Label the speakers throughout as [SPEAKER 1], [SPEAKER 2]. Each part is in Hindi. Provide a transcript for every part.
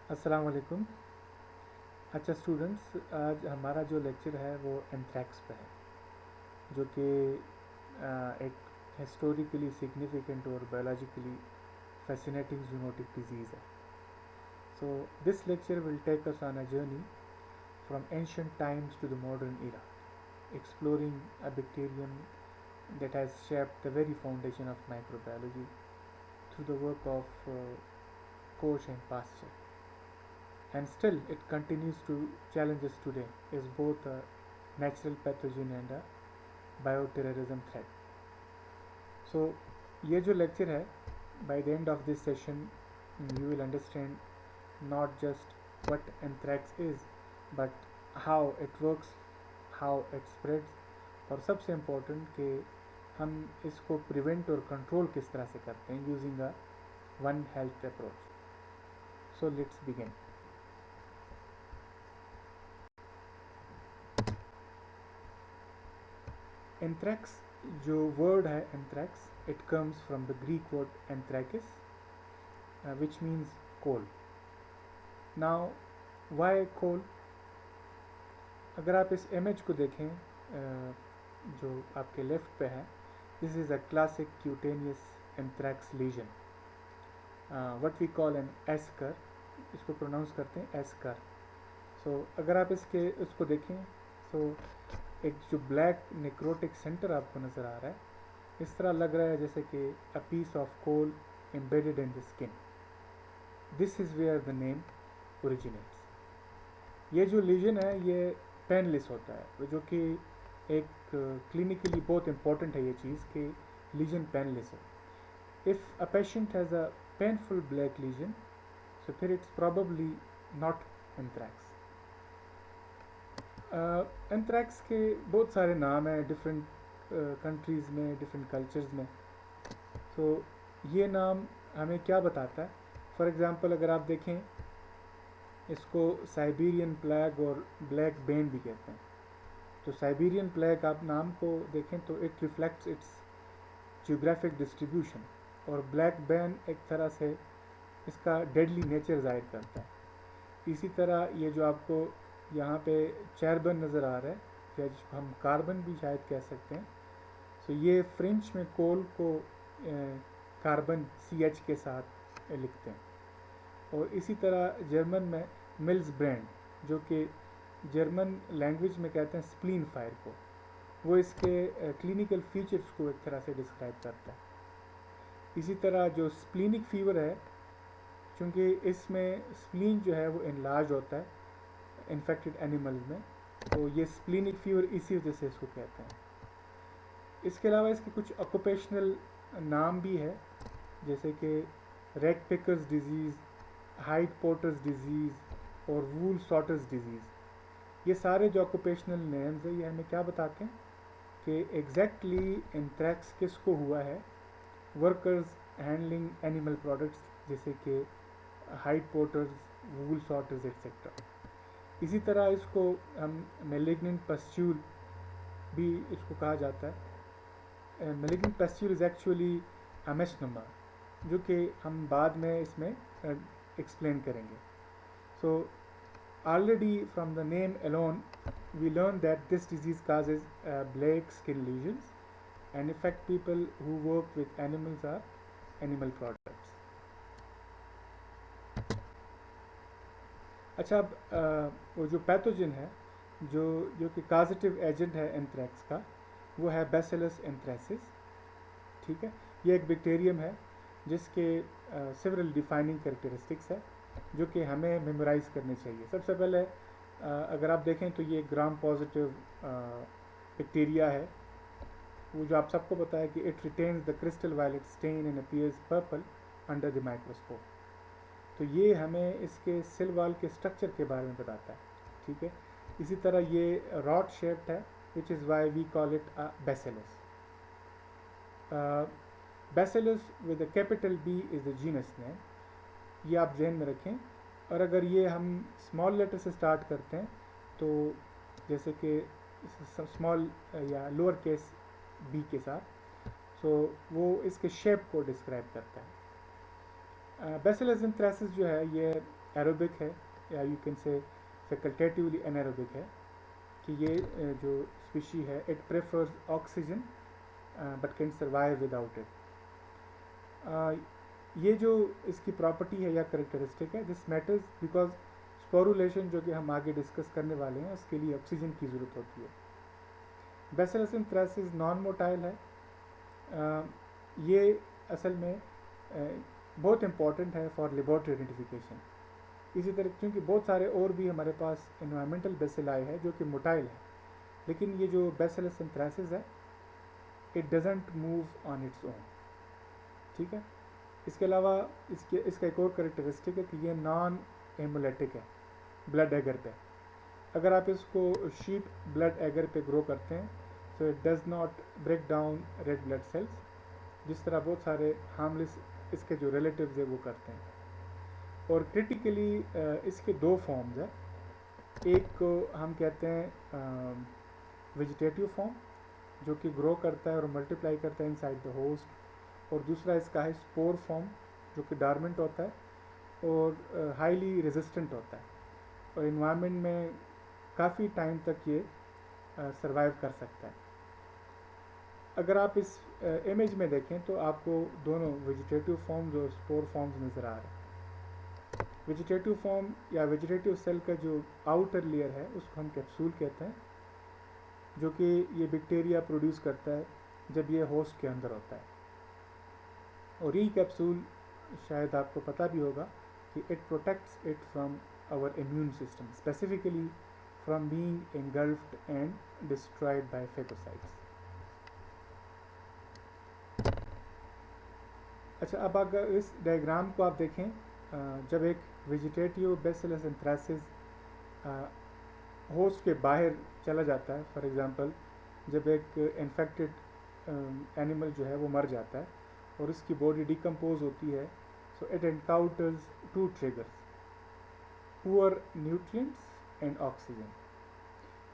[SPEAKER 1] अस्सलाम वालेकुम। अच्छा स्टूडेंट्स, आज हमारा जो लेक्चर है वो एंथ्रैक्स पे है, जो कि एक हिस्टोरिकली सिग्निफिकेंट और बायोलॉजिकली फैसिनेटिंग जूनोटिक डिजीज़ है। So this lecture will take us on a journey from ancient times to the modern era, exploring a bacterium that has shaped the very foundation of microbiology through the work of Koch and Pasteur. And still it continues to challenge us today as both a natural pathogen and a bioterrorism threat. So ये जो lecture है, by the end of this session you will understand not just what anthrax is but how it works, how it spreads, और सबसे important कि हम इसको prevent और control किस तरह से करते हैं using a one health approach. So let's begin. Anthrax जो वर्ड है anthrax, it comes from the Greek word anthrakis which means coal. Now why coal? अगर आप इस इमेज को देखें जो आपके लेफ्ट पे है, this is a classic cutaneous anthrax lesion, what we call an eschar. इसको प्रोनाउंस करते हैं एस्कर. सो अगर आप उसको देखें, सो एक जो ब्लैक नेक्रोटिक सेंटर आपको नज़र आ रहा है, इस तरह लग रहा है जैसे कि a piece of coal embedded in the skin. This is where the name originates. ये जो लीजन है ये पेनलेस होता है, जो कि एक क्लिनिकली बहुत इंपॉर्टेंट है ये चीज़ कि लीजन पेनलेस हो. If a patient has a painful black lesion, so फिर it's probably not anthrax. Anthrax के बहुत सारे नाम हैं डिफरेंट कंट्रीज़ में, डिफरेंट कल्चर्स में. तो ये नाम हमें क्या बताता है? फॉर एग्ज़ाम्पल अगर आप देखें, इसको साइबेरियन प्लेग और ब्लैक बेन भी कहते हैं. तो साइबेरियन प्लेग आप नाम को देखें तो it reflects it's geographic distribution, और ब्लैक बेन एक तरह से इसका डेडली नेचर जाहिर करता है. इसी तरह ये जो आपको यहाँ पे चैरबन नज़र आ रहा है, या जिसको हम कार्बन भी शायद कह सकते हैं, तो ये फ्रेंच में कोल को कार्बन CH के साथ लिखते हैं. और इसी तरह जर्मन में मिल्स ब्रांड, जो कि जर्मन लैंग्वेज में कहते हैं स्प्लीन फायर को, वो इसके क्लिनिकल फीचर्स को एक तरह से डिस्क्राइब करता है. इसी तरह जो स्प्लीनिक फीवर है, क्योंकि इसमें स्प्लीन जो है वो इनलार्ज होता है इन्फेक्टेड एनिमल में, तो ये स्प्लीनिक फीवर इसी वजह से इसको कहते हैं. इसके अलावा इसके कुछ ऑक्यूपेशनल नाम भी है, जैसे कि red pickers disease, hide porters disease और वूल सॉटर्स डिजीज़. ये सारे जो ऑक्यूपेशनल नेम्स है ये हमें क्या बताते हैं कि एग्जैक्टली एंथ्रैक्स किसको हुआ है. वर्कर्स हैंडलिंग एनिमल प्रोडक्ट्स जैसे कि हाइड पोर्टर्स, वूल सॉटर्स एक्सेट्रा. इसी तरह इसको हम मेलिग्नेंट पस्ट्यूल भी इसको कहा जाता है. मेलिग्नेंट पस्ट्यूल इज़ एक्चुअली अमेस्नोमा, जो कि हम बाद में इसमें एक्सप्लेन करेंगे. सो already from the name alone we learn that this disease causes black skin lesions and affect people who work with animals or animal products. अच्छा, अब वो जो पैथोजन है, जो जो कि काजेटिव एजेंट है एंथ्रैक्स का, वो है बैसिलस एंथ्रेसिस. ठीक है, ये एक बैक्टीरियम है जिसके सेवरल डिफाइनिंग कैरेक्टरिस्टिक्स है जो कि हमें मेमोराइज़ करने चाहिए. सबसे पहले अगर आप देखें तो ये ग्राम पॉजिटिव बैक्टीरिया है, वो जो आप सबको पता है कि it retains the crystal violet stain and appears purple under the microscope. तो ये हमें इसके सेल वॉल के स्ट्रक्चर के बारे में बताता है. ठीक है, इसी तरह ये रॉड शेप्ड है, which is why we call it a bacillus. Bacillus with a capital B is the genus name, ये आप जहन में रखें. और अगर ये हम स्मॉल लेटर से स्टार्ट करते हैं, तो जैसे कि स्मॉल या लोअर केस b के साथ, सो वो इसके शेप को डिस्क्राइब करता है. बैसिलस एंथ्रेसिस जो है ये एरोबिक है या यू कैन से फैकल्टेटिवली एनारोबिक है, कि ये जो स्पीशी है it prefers oxygen but can survive without it. ये जो इसकी प्रॉपर्टी है या करेक्टरिस्टिक है, दिस मैटर्स बिकॉज स्पोरुलेशन जो कि हम आगे डिस्कस करने वाले हैं उसके लिए ऑक्सीजन की ज़रूरत होती है। बैसिलस एंथ्रेसिस नॉन मोटाइल है। ये असल में बहुत इंपॉर्टेंट है फॉर लेबॉर्ट्री आइडेंटिफिकेशन। इसी तरह क्योंकि बहुत सारे और भी हमारे पास इन्वायरमेंटल बेसिलाई है जो कि मोटाइल है, लेकिन ये जो बैसिलस एंथ्रेसिस है it doesn't move on its own, ठीक है। इसके अलावा इसका एक और करेक्टरिस्टिक है कि ये नॉन हेमोलिटिक है ब्लड एगर पे। अगर आप इसको शीप ब्लड एगर पे ग्रो करते हैं so it does not break down red blood cells, जिस तरह बहुत सारे हार्मलेस इसके जो रिलेटिव्स है वो करते हैं। और क्रिटिकली इसके दो फॉर्म्स है, एक को हम कहते हैं वेजिटेटिव फॉर्म जो कि ग्रो करता है और मल्टीप्लाई करता है इनसाइड द होस्ट, और दूसरा इसका है स्पोर फॉर्म जो कि डॉर्मेंट होता है और हाईली रेजिस्टेंट होता है और इन्वायरमेंट में काफ़ी टाइम तक ये सरवाइव कर सकता है। अगर आप इस इमेज में देखें तो आपको दोनों वेजिटेटिव फॉर्म्स और स्पोर फॉर्म्स नज़र आ रहे हैं। वेजिटेटिव फॉर्म या वेजिटेटिव सेल का जो आउटर लेयर है उसको हम कैप्सूल कहते हैं, जो कि ये बैक्टीरिया प्रोड्यूस करता है जब ये होस्ट के अंदर होता है। और ये कैप्सूल शायद आपको पता भी होगा कि it protects it from our immune system, specifically from being engulfed and destroyed by phagocytes. अच्छा, अब अगर इस डायग्राम को आप देखें, जब एक वेजिटेटिव बैसिलस एंथ्रेसिस होस्ट के बाहर चला जाता है, फॉर एग्जांपल जब एक इन्फेक्टेड एनिमल जो है वो मर जाता है और इसकी बॉडी डिकम्पोज होती है, so it encounters two triggers, poor nutrients and oxygen.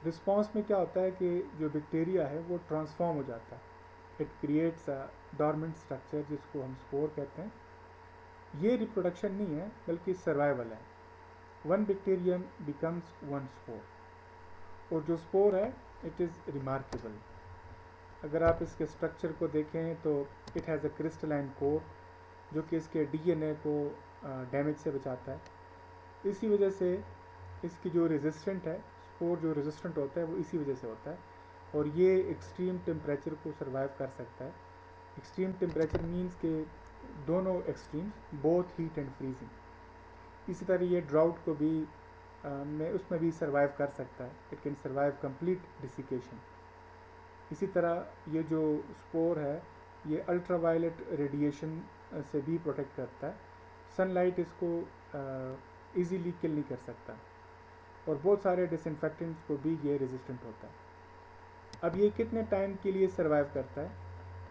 [SPEAKER 1] Response में क्या होता है कि जो बैक्टीरिया है वो ट्रांसफॉर्म हो जाता है, it creates a dormant structure जिसको हम स्पोर कहते हैं। ये रिप्रोडक्शन नहीं है बल्कि सर्वाइवल है। One bacterium becomes one spore, और जो स्पोर है इट इज़ रिमार्केबल। अगर आप इसके स्ट्रक्चर को देखें तो it has a crystalline core जो कि इसके डीएनए को डैमेज से बचाता है। इसी वजह से इसकी जो रेजिस्टेंट है, स्पोर जो रेजिस्टेंट होता है वो इसी वजह से होता है, और ये एक्सट्रीम टेम्परेचर को सर्वाइव कर सकता है। एक्सट्रीम टेम्परेचर मीन्स के दोनों extremes, both heat and freezing. इसी तरह ये ड्राउट को भी में उसमें भी सर्वाइव कर सकता है, इट कैन सर्वाइव कंप्लीट डिसिकेशन। इसी तरह ये जो स्पोर है ये अल्ट्रावायलेट रेडिएशन से भी प्रोटेक्ट करता है, सनलाइट इसको इजीली किल नहीं कर सकता, और बहुत सारे डिसइंफेक्टेंट्स को भी ये रेजिस्टेंट होता है। अब ये कितने टाइम के लिए सर्वाइव करता है,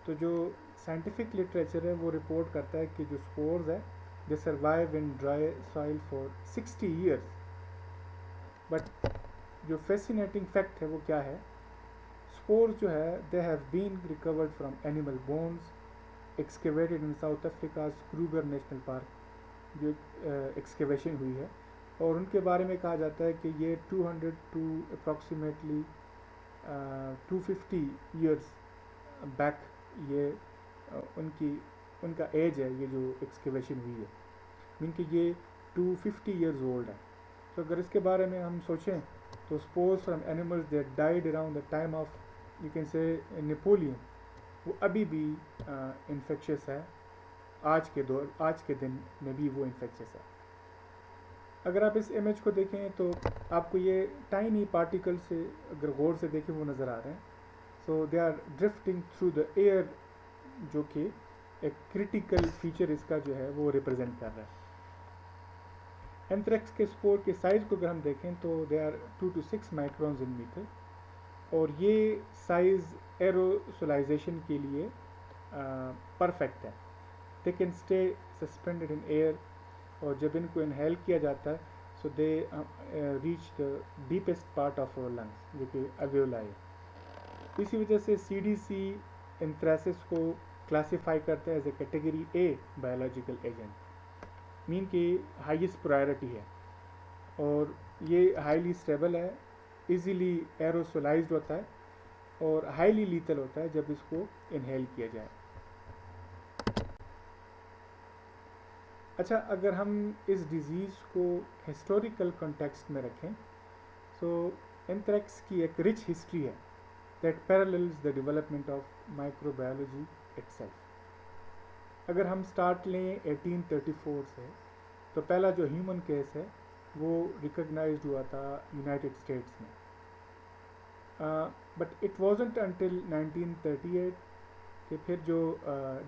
[SPEAKER 1] तो जो साइंटिफिक लिटरेचर है वो रिपोर्ट करता है कि जो स्पोर्स है they survive in dry soil for 60 years. But जो फैसिनेटिंग फैक्ट है वो क्या है, स्पोर्स जो है they have been recovered from animal bones excavated in South Africa Kruger National Park, जो एक्सकेवेशन हुई है, और उनके बारे में कहा जाता है कि ये 200 टू अप्रॉक्सीमेटली 250 ईयर्स बैक ये उनका एज है, ये जो एक्सकेवेशन हुई है, मीन कि ये 250 ईयर्स ओल्ड है। तो अगर इसके बारे में हम सोचें तो spores from animals that died around the time of you can से नेपोलियन, वो अभी भी इन्फेक्शियस है, आज के दिन में भी वो इन्फेक्शियस है। अगर आप इस इमेज को देखें तो आपको ये टाइनी पार्टिकल से अगर गौर से देखें वो नज़र आ रहे हैं, so they are drifting through the air, जो कि एक क्रिटिकल फीचर इसका जो है वो रिप्रेजेंट कर रहा है। एंथ्रेक्स के स्पोर के साइज़ को अगर हम देखें तो they are 2 to 6 microns in metre, और ये साइज़ एरोसोलाइजेशन के लिए परफेक्ट है। They can stay suspended in air, और जब इनको इनहेल किया जाता है so they reach the deepest part of our lungs, जो कि अल्वेओलाई है। इसी वजह से CDC एंथ्रेसिस को क्लासीफाई करते हैं as a category A biological agent. Mean की हाईएस्ट प्रायोरिटी है, और ये हाईली स्टेबल है, इजीली एरोसोलाइज्ड होता है और हाईली लीथल होता है जब इसको इनहेल किया जाए। अच्छा, अगर हम इस डिज़ीज़ को हिस्टोरिकल कॉन्टेक्स्ट में रखें, सो एंथ्रेक्स की एक रिच हिस्ट्री है that parallels the development of microbiology itself. अगर हम स्टार्ट लें 1834 से, तो पहला जो ह्यूमन केस है वो रिकग्नाइज्ड हुआ था यूनाइटेड स्टेट्स में, बट इट वाजंट अंटिल 1938 कि फिर जो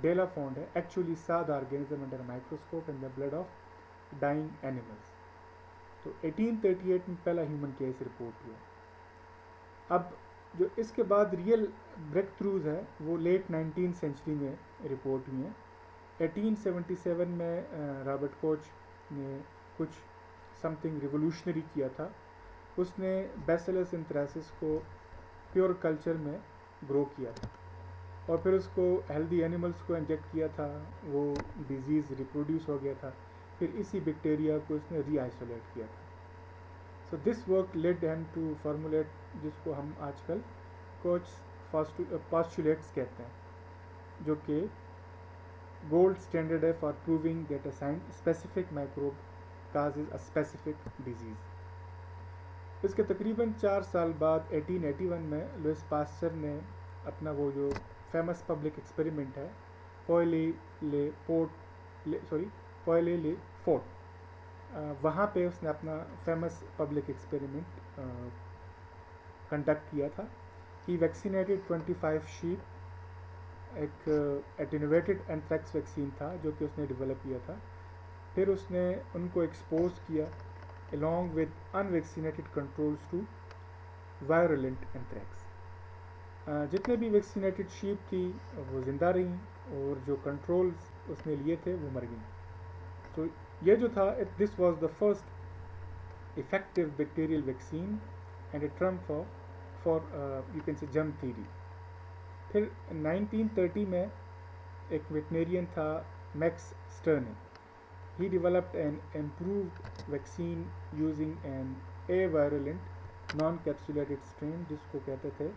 [SPEAKER 1] डेला फाउंड है actually saw the organism under a microscope in the blood of dying animals। तो 1838 में पहला ह्यूमन केस रिपोर्ट हुआ। अब जो इसके बाद रियल ब्रेक थ्रूज है वो लेट 19th सेंचुरी में रिपोर्ट हुई हैं। 1877 में रॉबर्ट कोच ने कुछ समथिंग रिवोल्यूशनरी किया था। उसने बैसिलस एंथ्रेसिस को प्योर कल्चर में ग्रो किया था और फिर उसको हेल्दी एनिमल्स को इंजेक्ट किया था, वो डिजीज़ रिप्रोड्यूस हो गया था, फिर इसी बैक्टीरिया को उसने रीआइसोलेट किया था। So this work led him to formulate जिसको हम आजकल कोच पोस्टुलेट्स कहते हैं, जो कि गोल्ड स्टैंडर्ड है for proving that a specific microbe causes a specific disease. इसके तकरीबन 4 साल बाद 1881 में लुइस पास्चर ने अपना वो जो फेमस पब्लिक एक्सपेरिमेंट है पॉयले ले फोर्ट, वहाँ पे उसने अपना फेमस पब्लिक एक्सपेरिमेंट कंडक्ट किया था। ही वैक्सीनेटेड 25 शीप, एक एटेन्यूएटेड एंथ्रेक्स वैक्सीन था जो कि उसने डेवलप किया था। फिर उसने उनको एक्सपोज किया along with unvaccinated controls to virulent anthrax। जितने भी वैक्सीनेटेड शीप थी वो ज़िंदा रहीं और जो कंट्रोल्स उसने लिए थे वो मर गई। तो ये जो था, this was the first effective bacterial vaccine and A Trump for you can से जर्म थ्योरी। फिर 1930 में एक वेटनेरियन था max स्टर्ने। He developed an improved vaccine using an avirulent non-capsulated strain जिसको कहते थे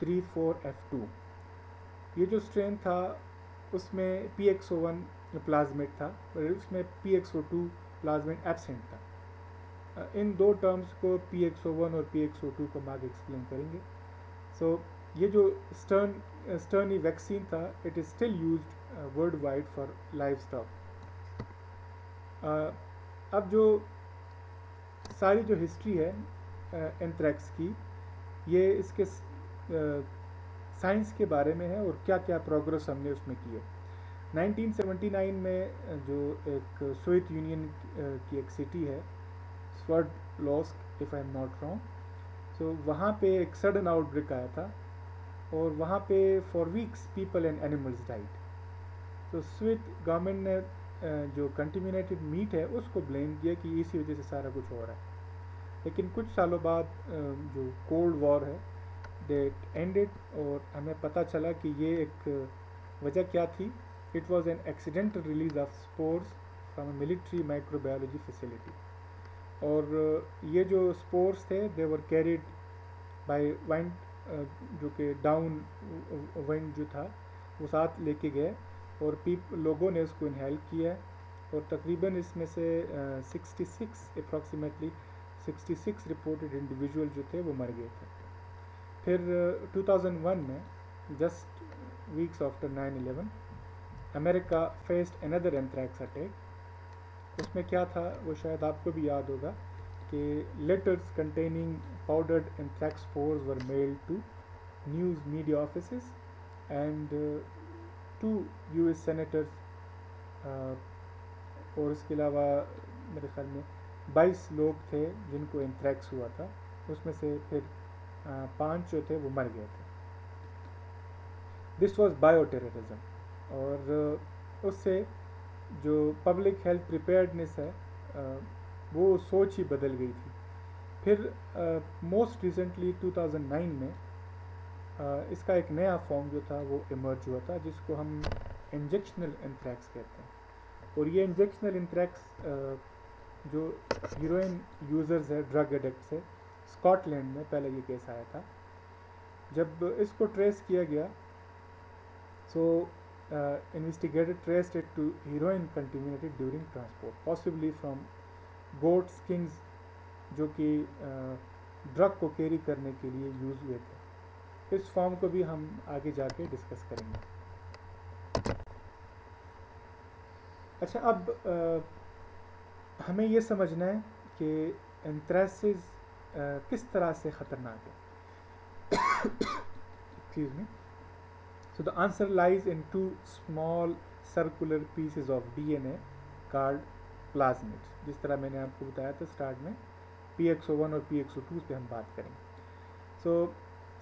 [SPEAKER 1] 34F2। ये जो स्ट्रेन था उसमें PX01 प्लाज्मिड था और उसमें PX02 प्लाज्मिड एब्सेंट था। इन दो टर्म्स को PX01 और PX02 को हम आगे एक्सप्लेन करेंगे। सो ये जो स्टर्नी वैक्सीन था, it is still used world wide for live stock. अब जो सारी जो हिस्ट्री है एंथ्रेक्स की, ये इसके साइंस के बारे में है और क्या क्या प्रोग्रेस हमने उसमें की है। 1979 में जो एक सोवियत यूनियन की एक सिटी है Sverdlovsk, if I am not wrong, so वहाँ पे एक सडन आउटब्रेक आया था और वहाँ पे for weeks people and animals died. तो सोवियत गवर्नमेंट ने जो कंटेमिनेटेड मीट है उसको ब्लेम किया कि इसी वजह से सारा कुछ हो रहा है। लेकिन कुछ सालों बाद जो कोल्ड वॉर है डेट एंडेड और हमें पता चला कि ये एक वजह क्या थी। It was an accidental release of spores from a military microbiology facility, और ये जो स्पोर्स थे दे वर कैरिड बाय वाइंड, जो कि डाउन विंड जो था वो साथ लेके गए और लोगों ने उसको इनहेल किया और तकरीबन इसमें से 66 अप्रॉक्सीमेटली 66 रिपोर्टेड इंडिविजुअल जो थे वो मर गए थे। फिर 2001 में just weeks after 9/11 America faced another anthrax attack. उसमें क्या था वो शायद आपको भी याद होगा कि letters containing powdered anthrax spores were mailed to news media offices and 2 US senators, और इसके अलावा मेरे ख्याल में 22 लोग थे जिनको एंथ्रैक्स हुआ था। उसमें से फिर 5 जो थे वो मर गए थे। दिस वाज बायो टेररिज्म, और उससे जो पब्लिक हेल्थ प्रिपेयर्डनेस है वो सोच ही बदल गई थी। फिर मोस्ट रिसेंटली 2009 में इसका एक नया फॉर्म जो था वो इमर्ज हुआ था जिसको हम इंजेक्शनल एंथ्रैक्स कहते हैं। और ये इंजेक्शनल एंथ्रेक्स जो हीरोइन यूज़र्स है, ड्रग एडिक्ट्स है, स्कॉटलैंड में पहले ये केस आया था। जब इसको ट्रेस किया गया, so investigator traced it to heroin contaminated during transport, possibly from goats kings, जो कि ड्रग को कैरी करने के लिए यूज़ हुए थे। इस फॉर्म को भी हम आगे जाके डिस्कस करेंगे। अच्छा, अब हमें ये समझना है कि एंथ्रेसिस किस तरह से ख़तरनाक है। Excuse me. So the answer lies in two small circular pieces of DNA called plasmids. जिस तरह मैंने आपको बताया था स्टार्ट में, PXO1 और PXO2 पे हम बात करेंगे। So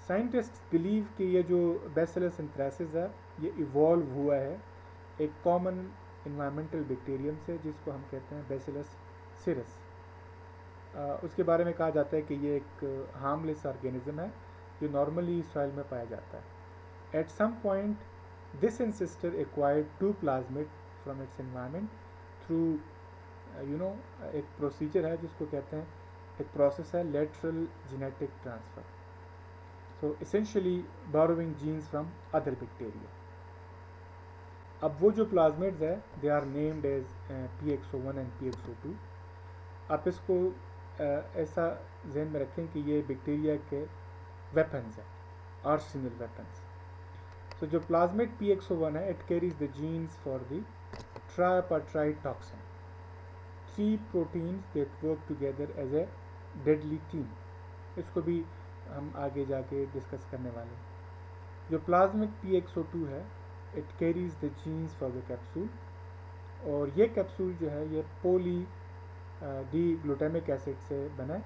[SPEAKER 1] साइंटिस्ट्स बिलीव कि ये जो बैसिलस एंथ्रेसिस है ये इवॉल्व हुआ है एक कॉमन इन्वायरमेंटल बैक्टीरियम से, जिसको हम कहते हैं बैसिलस सीरस। उसके बारे में कहा जाता है कि ये एक हार्मलेस ऑर्गेनिज्म है जो नॉर्मली सॉइल में पाया जाता है। At some point, this ancestor acquired two plasmid from its environment through, एक प्रोसीजर है जिसको कहते हैं, एक प्रोसेस है lateral genetic transfer. So essentially borrowing genes from other bacteria. अब वो जो प्लाज्मिड्स है, they are named as PXO1 and PXO2. आप इसको ऐसा जहन में रखें कि ये बैक्टीरिया के वेपन्स हैं, आर्सेनल वेपन्स। So जो प्लाज्मिड PXO1 है, it carries the genes for the tripartite toxin, 3 proteins that work together as a deadly team. इसको भी हम आगे जाके डिस्कस करने वाले हैं। जो प्लाज्मिड PXO2 है, it carries the genes for the capsule, और ये कैप्सूल जो है ये पोली डी ग्लूटामिक एसिड से बना है,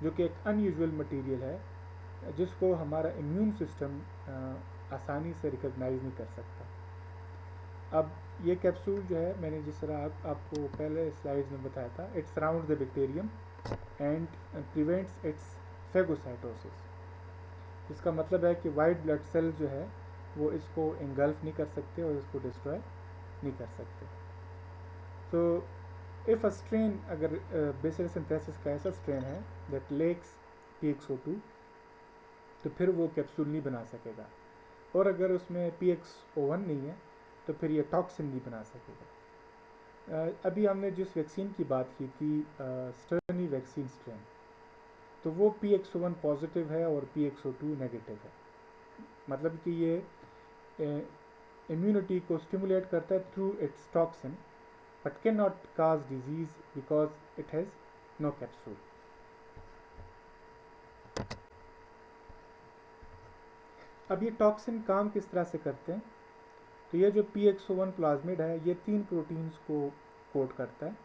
[SPEAKER 1] जो कि एक अनयूजुअल मटेरियल है जिसको हमारा इम्यून सिस्टम आसानी से रिकॉग्नाइज नहीं कर सकता। अब ये कैप्सूल जो है, मैंने जिस तरह आपको पहले स्लाइड्स में बताया था, it surrounds the bacterium and prevents it's phagocytosis. इसका मतलब है कि वाइट ब्लड सेल्स जो है वो इसको इंगल्फ नहीं कर सकते और इसको डिस्ट्रॉय नहीं कर सकते। तो इफ़ अ स्ट्रेन, अगर बैसिलस सिंथेसिस का ऐसा स्ट्रेन है दैट लेक्स PXO2, तो फिर वो कैप्सूल नहीं बना सकेगा, और अगर उसमें PXO1 नहीं है तो फिर ये टॉक्सिन नहीं बना सकेगा। अभी हमने जिस वैक्सीन की बात की थी, स्टर्नी वैक्सीन स्ट्रेन, तो वो PXO1 पॉजिटिव है और PXO2 नेगेटिव है। मतलब कि ये इम्यूनिटी को स्टिमुलेट करता है through its toxin, but can not cause disease because it has no capsule. अब ये टॉक्सिन काम किस तरह से करते हैं? तो ये जो PXO1 प्लाज्मिड है, ये 3 प्रोटीन्स को कोड करता है,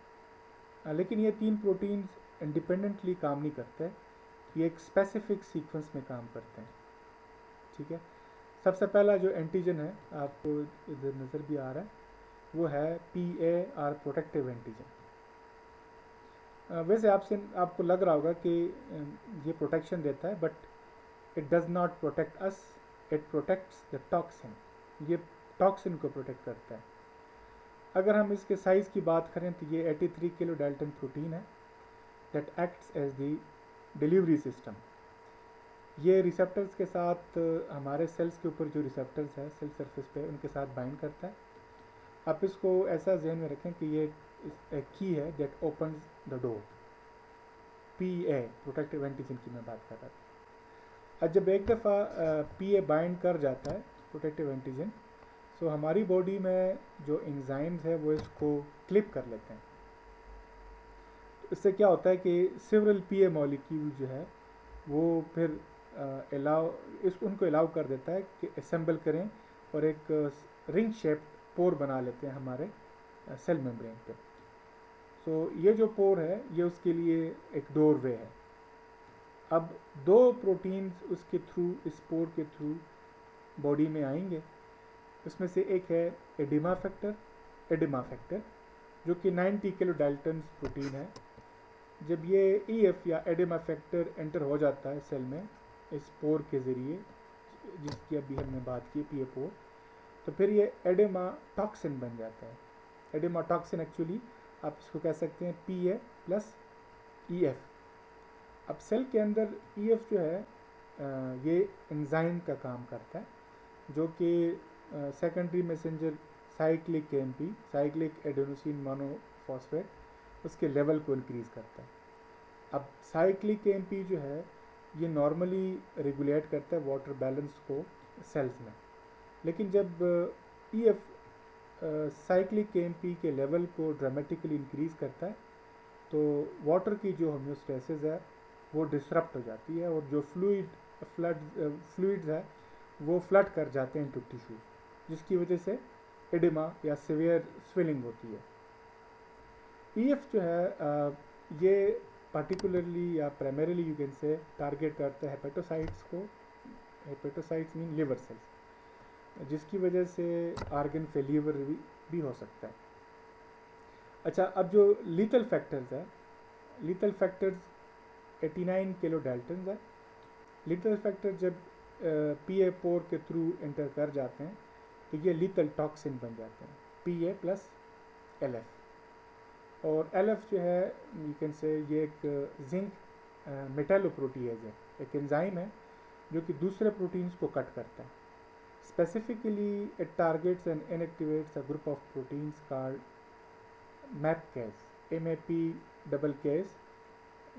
[SPEAKER 1] लेकिन ये 3 प्रोटीन्स इंडिपेंडेंटली काम नहीं करते, ये एक स्पेसिफिक सीक्वेंस में काम करते हैं। ठीक है, सबसे पहला जो एंटीजन है, आपको इधर नज़र भी आ रहा है, वो है PAR प्रोटेक्टिव एंटीजन। वैसे आपको लग रहा होगा कि ये प्रोटेक्शन देता है, but it does not protect us, it protects the toxin. ये टॉक्सिन को प्रोटेक्ट करता है। अगर हम इसके साइज़ की बात करें तो ये 83 किलो डाल्टन प्रोटीन है that acts as the delivery system. ये रिसेप्टर्स के साथ, हमारे सेल्स के ऊपर जो रिसेप्टर्स है सेल सरफेस पे, उनके साथ बाइंड करता है। आप इसको ऐसा जहन में रखें कि ये एक की है that opens the door. PA protective antigen की मैं बात कर रहा था। अब जब एक दफ़ा PA बाइंड कर जाता है प्रोटेक्टिव एंटीजन, सो हमारी बॉडी में जो एंजाइम्स है वो इसको क्लिप कर लेते हैं। तो इससे क्या होता है कि सेवरल PA मॉलिक्यूल जो है वो फिर उनको अलाउ कर देता है कि असेंबल करें और एक रिंग शेप पोर बना लेते हैं हमारे सेल मेम्ब्रेन पे। सो ये जो पोर है ये उसके लिए एक डोरवे है। अब 2 प्रोटीन्स उसके थ्रू, इस पोर के थ्रू बॉडी में आएंगे। उसमें से एक है एडिमा फैक्टर, जो कि 90 किलो डाल्टन प्रोटीन है। जब ये EF या एडिमा फैक्टर एंटर हो जाता है सेल में इस पोर के ज़रिए, जिसकी अभी हमने बात की PA पोर, तो फिर ये एडिमा टॉक्सिन बन जाता है। एडिमा टॉक्सिन एक्चुअली आप इसको कह सकते हैं PA प्लस EF। अब सेल के अंदर EF जो है ये एंजाइम का काम करता है, जो कि secondary messenger cyclic KMP, cyclic adenosine monophosphate, उसके लेवल को इंक्रीज करता है। अब साइक्लिक KMP जो है ये नॉर्मली रेगुलेट करता है वाटर बैलेंस को सेल्स में, लेकिन जब EF साइक्लिक KMP के लेवल को ड्रामेटिकली इंक्रीज करता है तो वाटर की जो होम्योस्टेसिस है वो डिसरप्ट हो जाती है, और जो फ्लूइड्स है वो फ्लड कर जाते हैं इनटू टिश्यूज, जिसकी वजह से एडिमा या सीवियर स्वेलिंग होती है। EF जो है ये पर्टिकुलरली या प्राइमरीली यू कैन से टारगेट करता है हेपेटोसाइट्स को। हेपेटोसाइट्स मीन लिवर सेल्स, जिसकी वजह से आर्गन फेल्यूर भी हो सकता है। अच्छा, अब जो लीथल फैक्टर्स है, लीथल फैक्टर्स 89 किलो डाल्टन्स है। लीथल फैक्टर जब PA पोर के थ्रू एंटर कर जाते हैं तो ये लीथल टॉक्सिन बन जाते हैं, PA प्लस LF। और LF जो है यू कैन से ये एक जिंक मेटालोप्रोटीएज है, एक एंजाइम है जो कि दूसरे प्रोटीन्स को कट करता है। Specifically it targets and inactivates a group of proteins called MAPKase, MAP KS,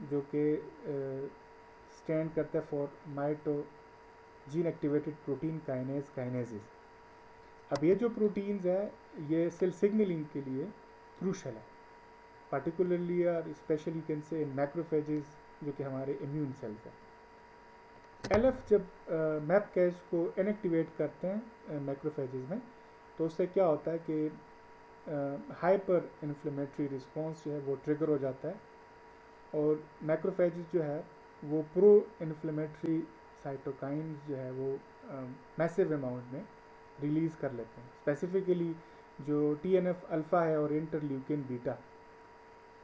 [SPEAKER 1] जो कि स्टैंड करता है for माइटो gene activated protein kinesis. अब ये जो प्रोटीन्स है ये सेल सिग्नलिंग के लिए क्रूशल है, पार्टिकुलरली और स्पेशली कैन से मैक्रोफेजेस जो कि हमारे इम्यून सेल्स हैं। LF जब MAPKase को इनएक्टिवेट करते हैं मैक्रोफेजेस में तो उससे क्या होता है कि हाइपर इन्फ्लेमेटरी रिस्पॉन्स जो है वो ट्रिगर हो जाता है, और मैक्रोफेजेस जो है वो प्रो इन्फ्लेमेटरी साइटोकाइन्स जो है वो मैसिव अमाउंट में रिलीज़ कर लेते हैं, स्पेसिफिकली जो TNF अल्फ़ा है और इंटरल्यूकिन बीटा।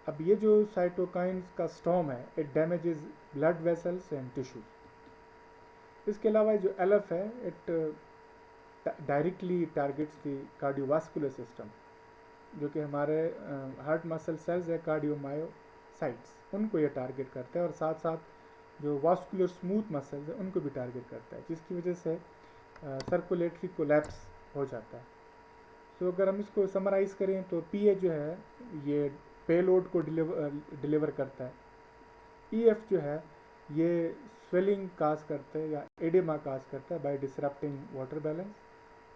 [SPEAKER 1] अब ये जो साइटोकाइन्स का स्टॉर्म है it damages blood vessels and tissues. इसके अलावा जो LF है it directly targets the cardiovascular system, जो कि हमारे हार्ट मसल सेल्स है कार्डियोमायोसाइट्स, उनको ये टारगेट करता है, और साथ साथ जो वास्कुलर स्मूथ मसल्स है उनको भी टारगेट करता है, जिसकी वजह से सर्कुलेटरी कोलैप्स हो जाता है। तो अगर हम इसको समराइज़ करें तो PA जो है ये पेलोड को डिलीवर करता है, EF जो है ये स्वेलिंग काज करता है या एडिमा काज करता है बाय डिसरप्टिंग वाटर बैलेंस,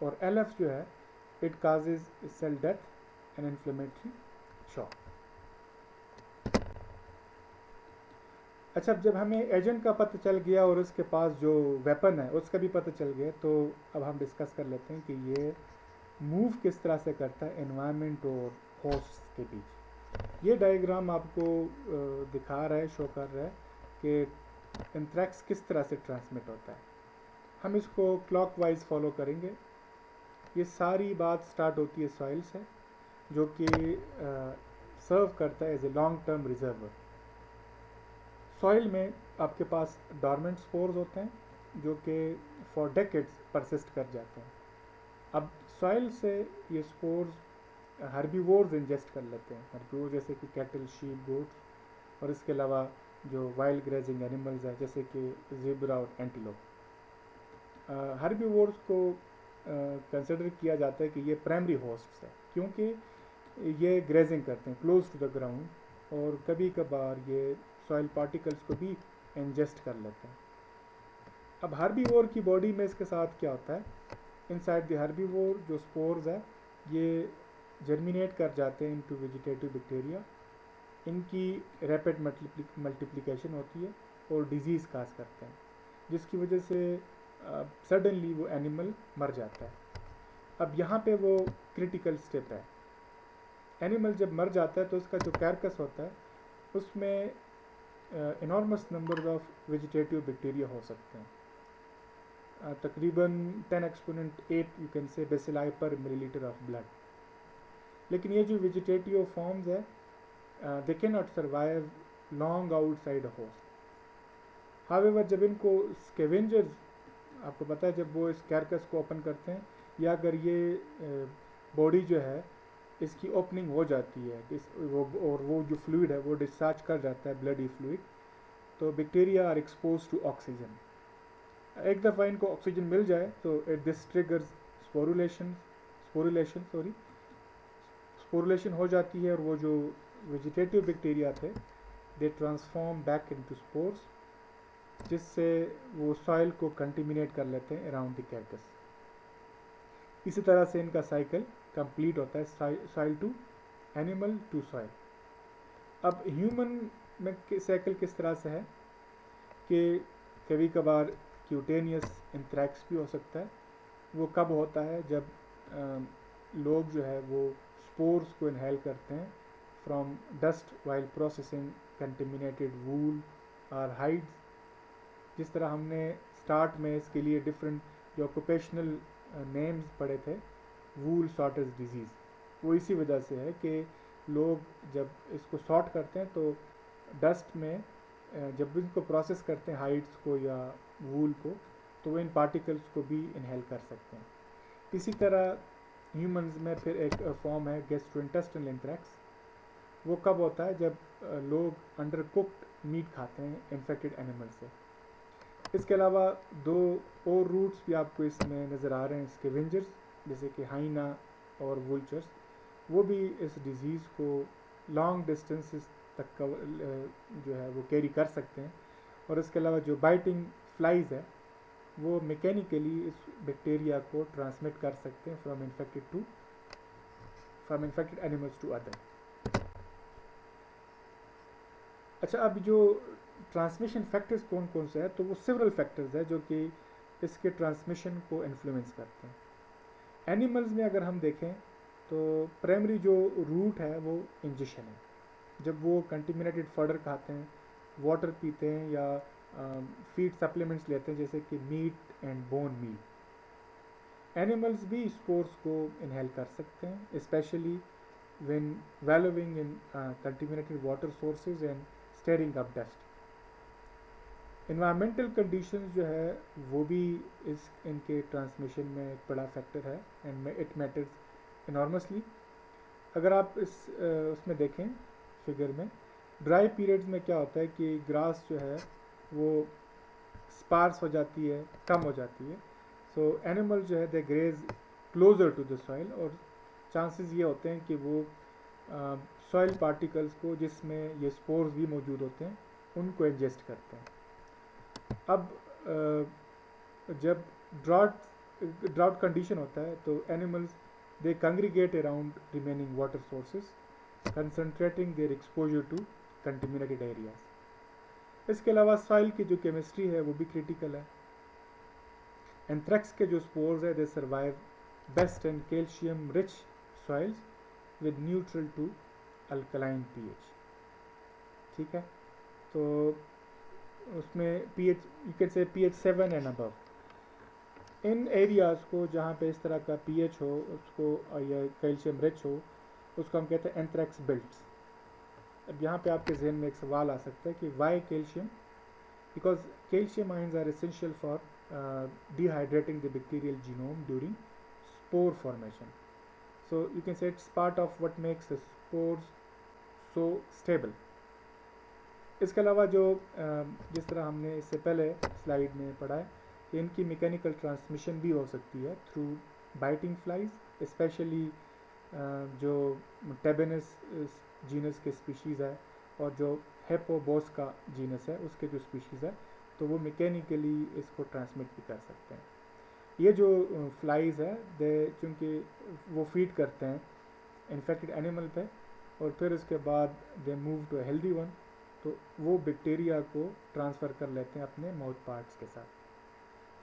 [SPEAKER 1] और LF जो है it causes cell death and inflammatory shock. अच्छा, जब हमें एजेंट का पता चल गया और उसके पास जो वेपन है उसका भी पता चल गया, तो अब हम डिस्कस कर लेते हैं कि ये मूव किस तरह से करता है एनवायरनमेंट और होस्ट के बीच। ये डायग्राम आपको दिखा रहा है, शो कर रहा है कि एंथ्रैक्स किस तरह से ट्रांसमिट होता है। हम इसको क्लॉकवाइज फॉलो करेंगे। ये सारी बात स्टार्ट होती है सॉइल से, जो कि सर्व करता है as a long term reservoir. Soil में आपके पास डॉर्मेंट स्पोर्स होते हैं जो कि फॉर डेकेड्स परसिस्ट कर जाते हैं। अब सॉइल से ये स्पोर्स हर्बीवोर्स इंजेस्ट कर लेते हैं, हर्बीवोर जैसे कि कैटल, शीप, गोट्स, और इसके अलावा जो वाइल्ड ग्रेजिंग एनिमल्स हैं जैसे कि ज़ेब्रा और एंटीलोप। हर्बीवोर्स को कंसिडर किया जाता है कि ये प्राइमरी होस्ट्स है, क्योंकि ये ग्रेजिंग करते हैं क्लोज टू द ग्राउंड, और कभी कभार ये सॉइल पार्टिकल्स को भी इंजेस्ट कर लेते हैं। अब हर्बीवोर की बॉडी में इसके साथ क्या होता है, इनसाइड द हर्बीवोर जो स्पोर्स है ये जर्मिनेट कर जाते हैं इनटू वेजिटेटिव बैक्टीरिया, इनकी रैपिड मल्टीप्लिकेशन होती है और डिजीज़ काज करते हैं, जिसकी वजह से सडनली वो एनिमल मर जाता है। अब यहाँ पे वो क्रिटिकल स्टेप है। एनिमल जब मर जाता है तो उसका जो कैरकस होता है उसमें enormous number of vegetative bacteria हो सकते हैं, तकरीबन 10 एक्सपोनेंट 8 यू कैन से बेसिलाई पर मिलीलीटर ऑफ ब्लड। लेकिन ये जो वेजिटेटिव फॉर्म्स है they can not survive long outside host. However जब इनको स्कैवेंजर्स, आपको पता है जब वो इस कैरकस को ओपन करते हैं, या अगर ये बॉडी जो है इसकी ओपनिंग हो जाती है और वो जो फ्लूइड है वो डिस्चार्ज कर जाता है, ब्लडी फ्लूइड, तो bacteria are expose to oxygen. एक दफ़ा इनको ऑक्सीजन मिल जाए तो it this triggers sporulation sorry sporulation हो जाती है, और वो जो वेजिटेटिव बैक्टीरिया थे they transform back into spores, जिससे वो सॉइल को कंटिमिनेट कर लेते हैं अराउंड द कैक्टस। इसी तरह से इनका साइकिल कंप्लीट होता है, soil to animal to soil. अब ह्यूमन में साइकिल किस तरह से है कि कभी कभार क्यूटेनियस एंथ्रैक्स भी हो सकता है। वो कब होता है, जब लोग जो है वो स्पोर्स को इनहेल करते हैं from dust while processing contaminated wool और हाइड्स। जिस तरह हमने स्टार्ट में इसके लिए डिफरेंट जो ऑक्यूपेशनल नेम्स पढ़े थे, वूल सॉर्टर्स डिजीज़, वो इसी वजह से है कि लोग जब इसको सॉर्ट करते हैं तो डस्ट में जब भी इसको प्रोसेस करते हैं हाइड्स को या वूल को, तो वो इन पार्टिकल्स को भी इनहेल कर सकते हैं। इसी तरह ह्यूमंस में फिर एक फॉर्म है गैस्ट्रोइंटेस्टाइनल एंथ्रैक्स। वो कब होता है, जब लोग अंडर कुक्ड मीट खाते हैं इन्फेक्टेड एनिमल से। इसके अलावा दो और रूट्स भी आपको इसमें नज़र आ रहे हैं, स्कैवेंजर्स जैसे कि हाइना और वुल्चर्स, वो भी इस डिज़ीज़ को लॉन्ग डिस्टेंसेस तक जो है वो कैरी कर सकते हैं। और इसके अलावा जो बाइटिंग फ्लाइज है वो मैकेनिकली इस बैक्टीरिया को ट्रांसमिट कर सकते हैं from infected animals to other. अच्छा, अब जो ट्रांसमिशन फैक्टर्स कौन कौन से हैं, तो वो सेवरल फैक्टर्स है जो कि इसके ट्रांसमिशन को इन्फ्लुएंस करते हैं। एनिमल्स में अगर हम देखें तो प्राइमरी जो रूट है वो इंजेक्शन है। जब वो कंटेमिनेटेड फॉडर खाते हैं, वाटर पीते हैं या फीड सप्लीमेंट्स लेते हैं जैसे कि meat and bone meal, animals भी स्पोर्स को इनहेल कर सकते हैं, specially when wallowing in contaminated water sources and stirring up dust. Environmental conditions जो है वो भी इनके ट्रांसमिशन में एक बड़ा फैक्टर है एंड इट मैटर्स इनॉर्मसली। अगर आप उसमें देखें फिगर में, ड्राई पीरियड्स में क्या होता है कि ग्रास जो है वो स्पार्स हो जाती है, कम हो जाती है, सो एनिमल जो है they graze closer to the soil, और चांसेस ये होते हैं कि वो सॉइल पार्टिकल्स को जिसमें ये स्पोर्स भी मौजूद होते हैं उनको एडजस्ट करते हैं। अब जब ड्राउट कंडीशन होता है तो animals they congregate around remaining water sources, concentrating their exposure to contaminated areas. इसके अलावा सॉइल की जो केमिस्ट्री है वो भी क्रिटिकल है। एंथ्रैक्स के जो स्पोर्स है they survive best in calcium rich soils with neutral to alkaline pH। ठीक है, तो उसमें pH you can say pH 7 and above। In areas को जहाँ पे इस तरह का pH हो उसको या कैल्शियम रिच हो उसको हम कहते हैं एंथ्रैक्स बेल्ट्स। अब यहाँ पे आपके जहन में एक सवाल आ सकता है कि why calcium, because calcium ions are essential for dehydrating the bacterial genome during spore formation. So you can say it's part of what makes the spores so stable। इसके अलावा जो जिस तरह हमने इससे पहले स्लाइड में पढ़ा है कि इनकी मैकेनिकल ट्रांसमिशन भी हो सकती है थ्रू बाइटिंग फ्लाइज, स्पेशली जो टेबेनस जीनस के स्पीशीज़ है और जो हेपोबोस का जीनस है उसके जो स्पीशीज़ है, तो वो मैकेनिकली इसको ट्रांसमिट भी कर सकते हैं। ये जो फ्लाइज है दे चूँकि वो फीड करते हैं इन्फेक्टेड एनिमल पे और फिर उसके बाद they move to healthy one, तो वो बैक्टीरिया को ट्रांसफ़र कर लेते हैं अपने माउथ पार्ट्स के साथ।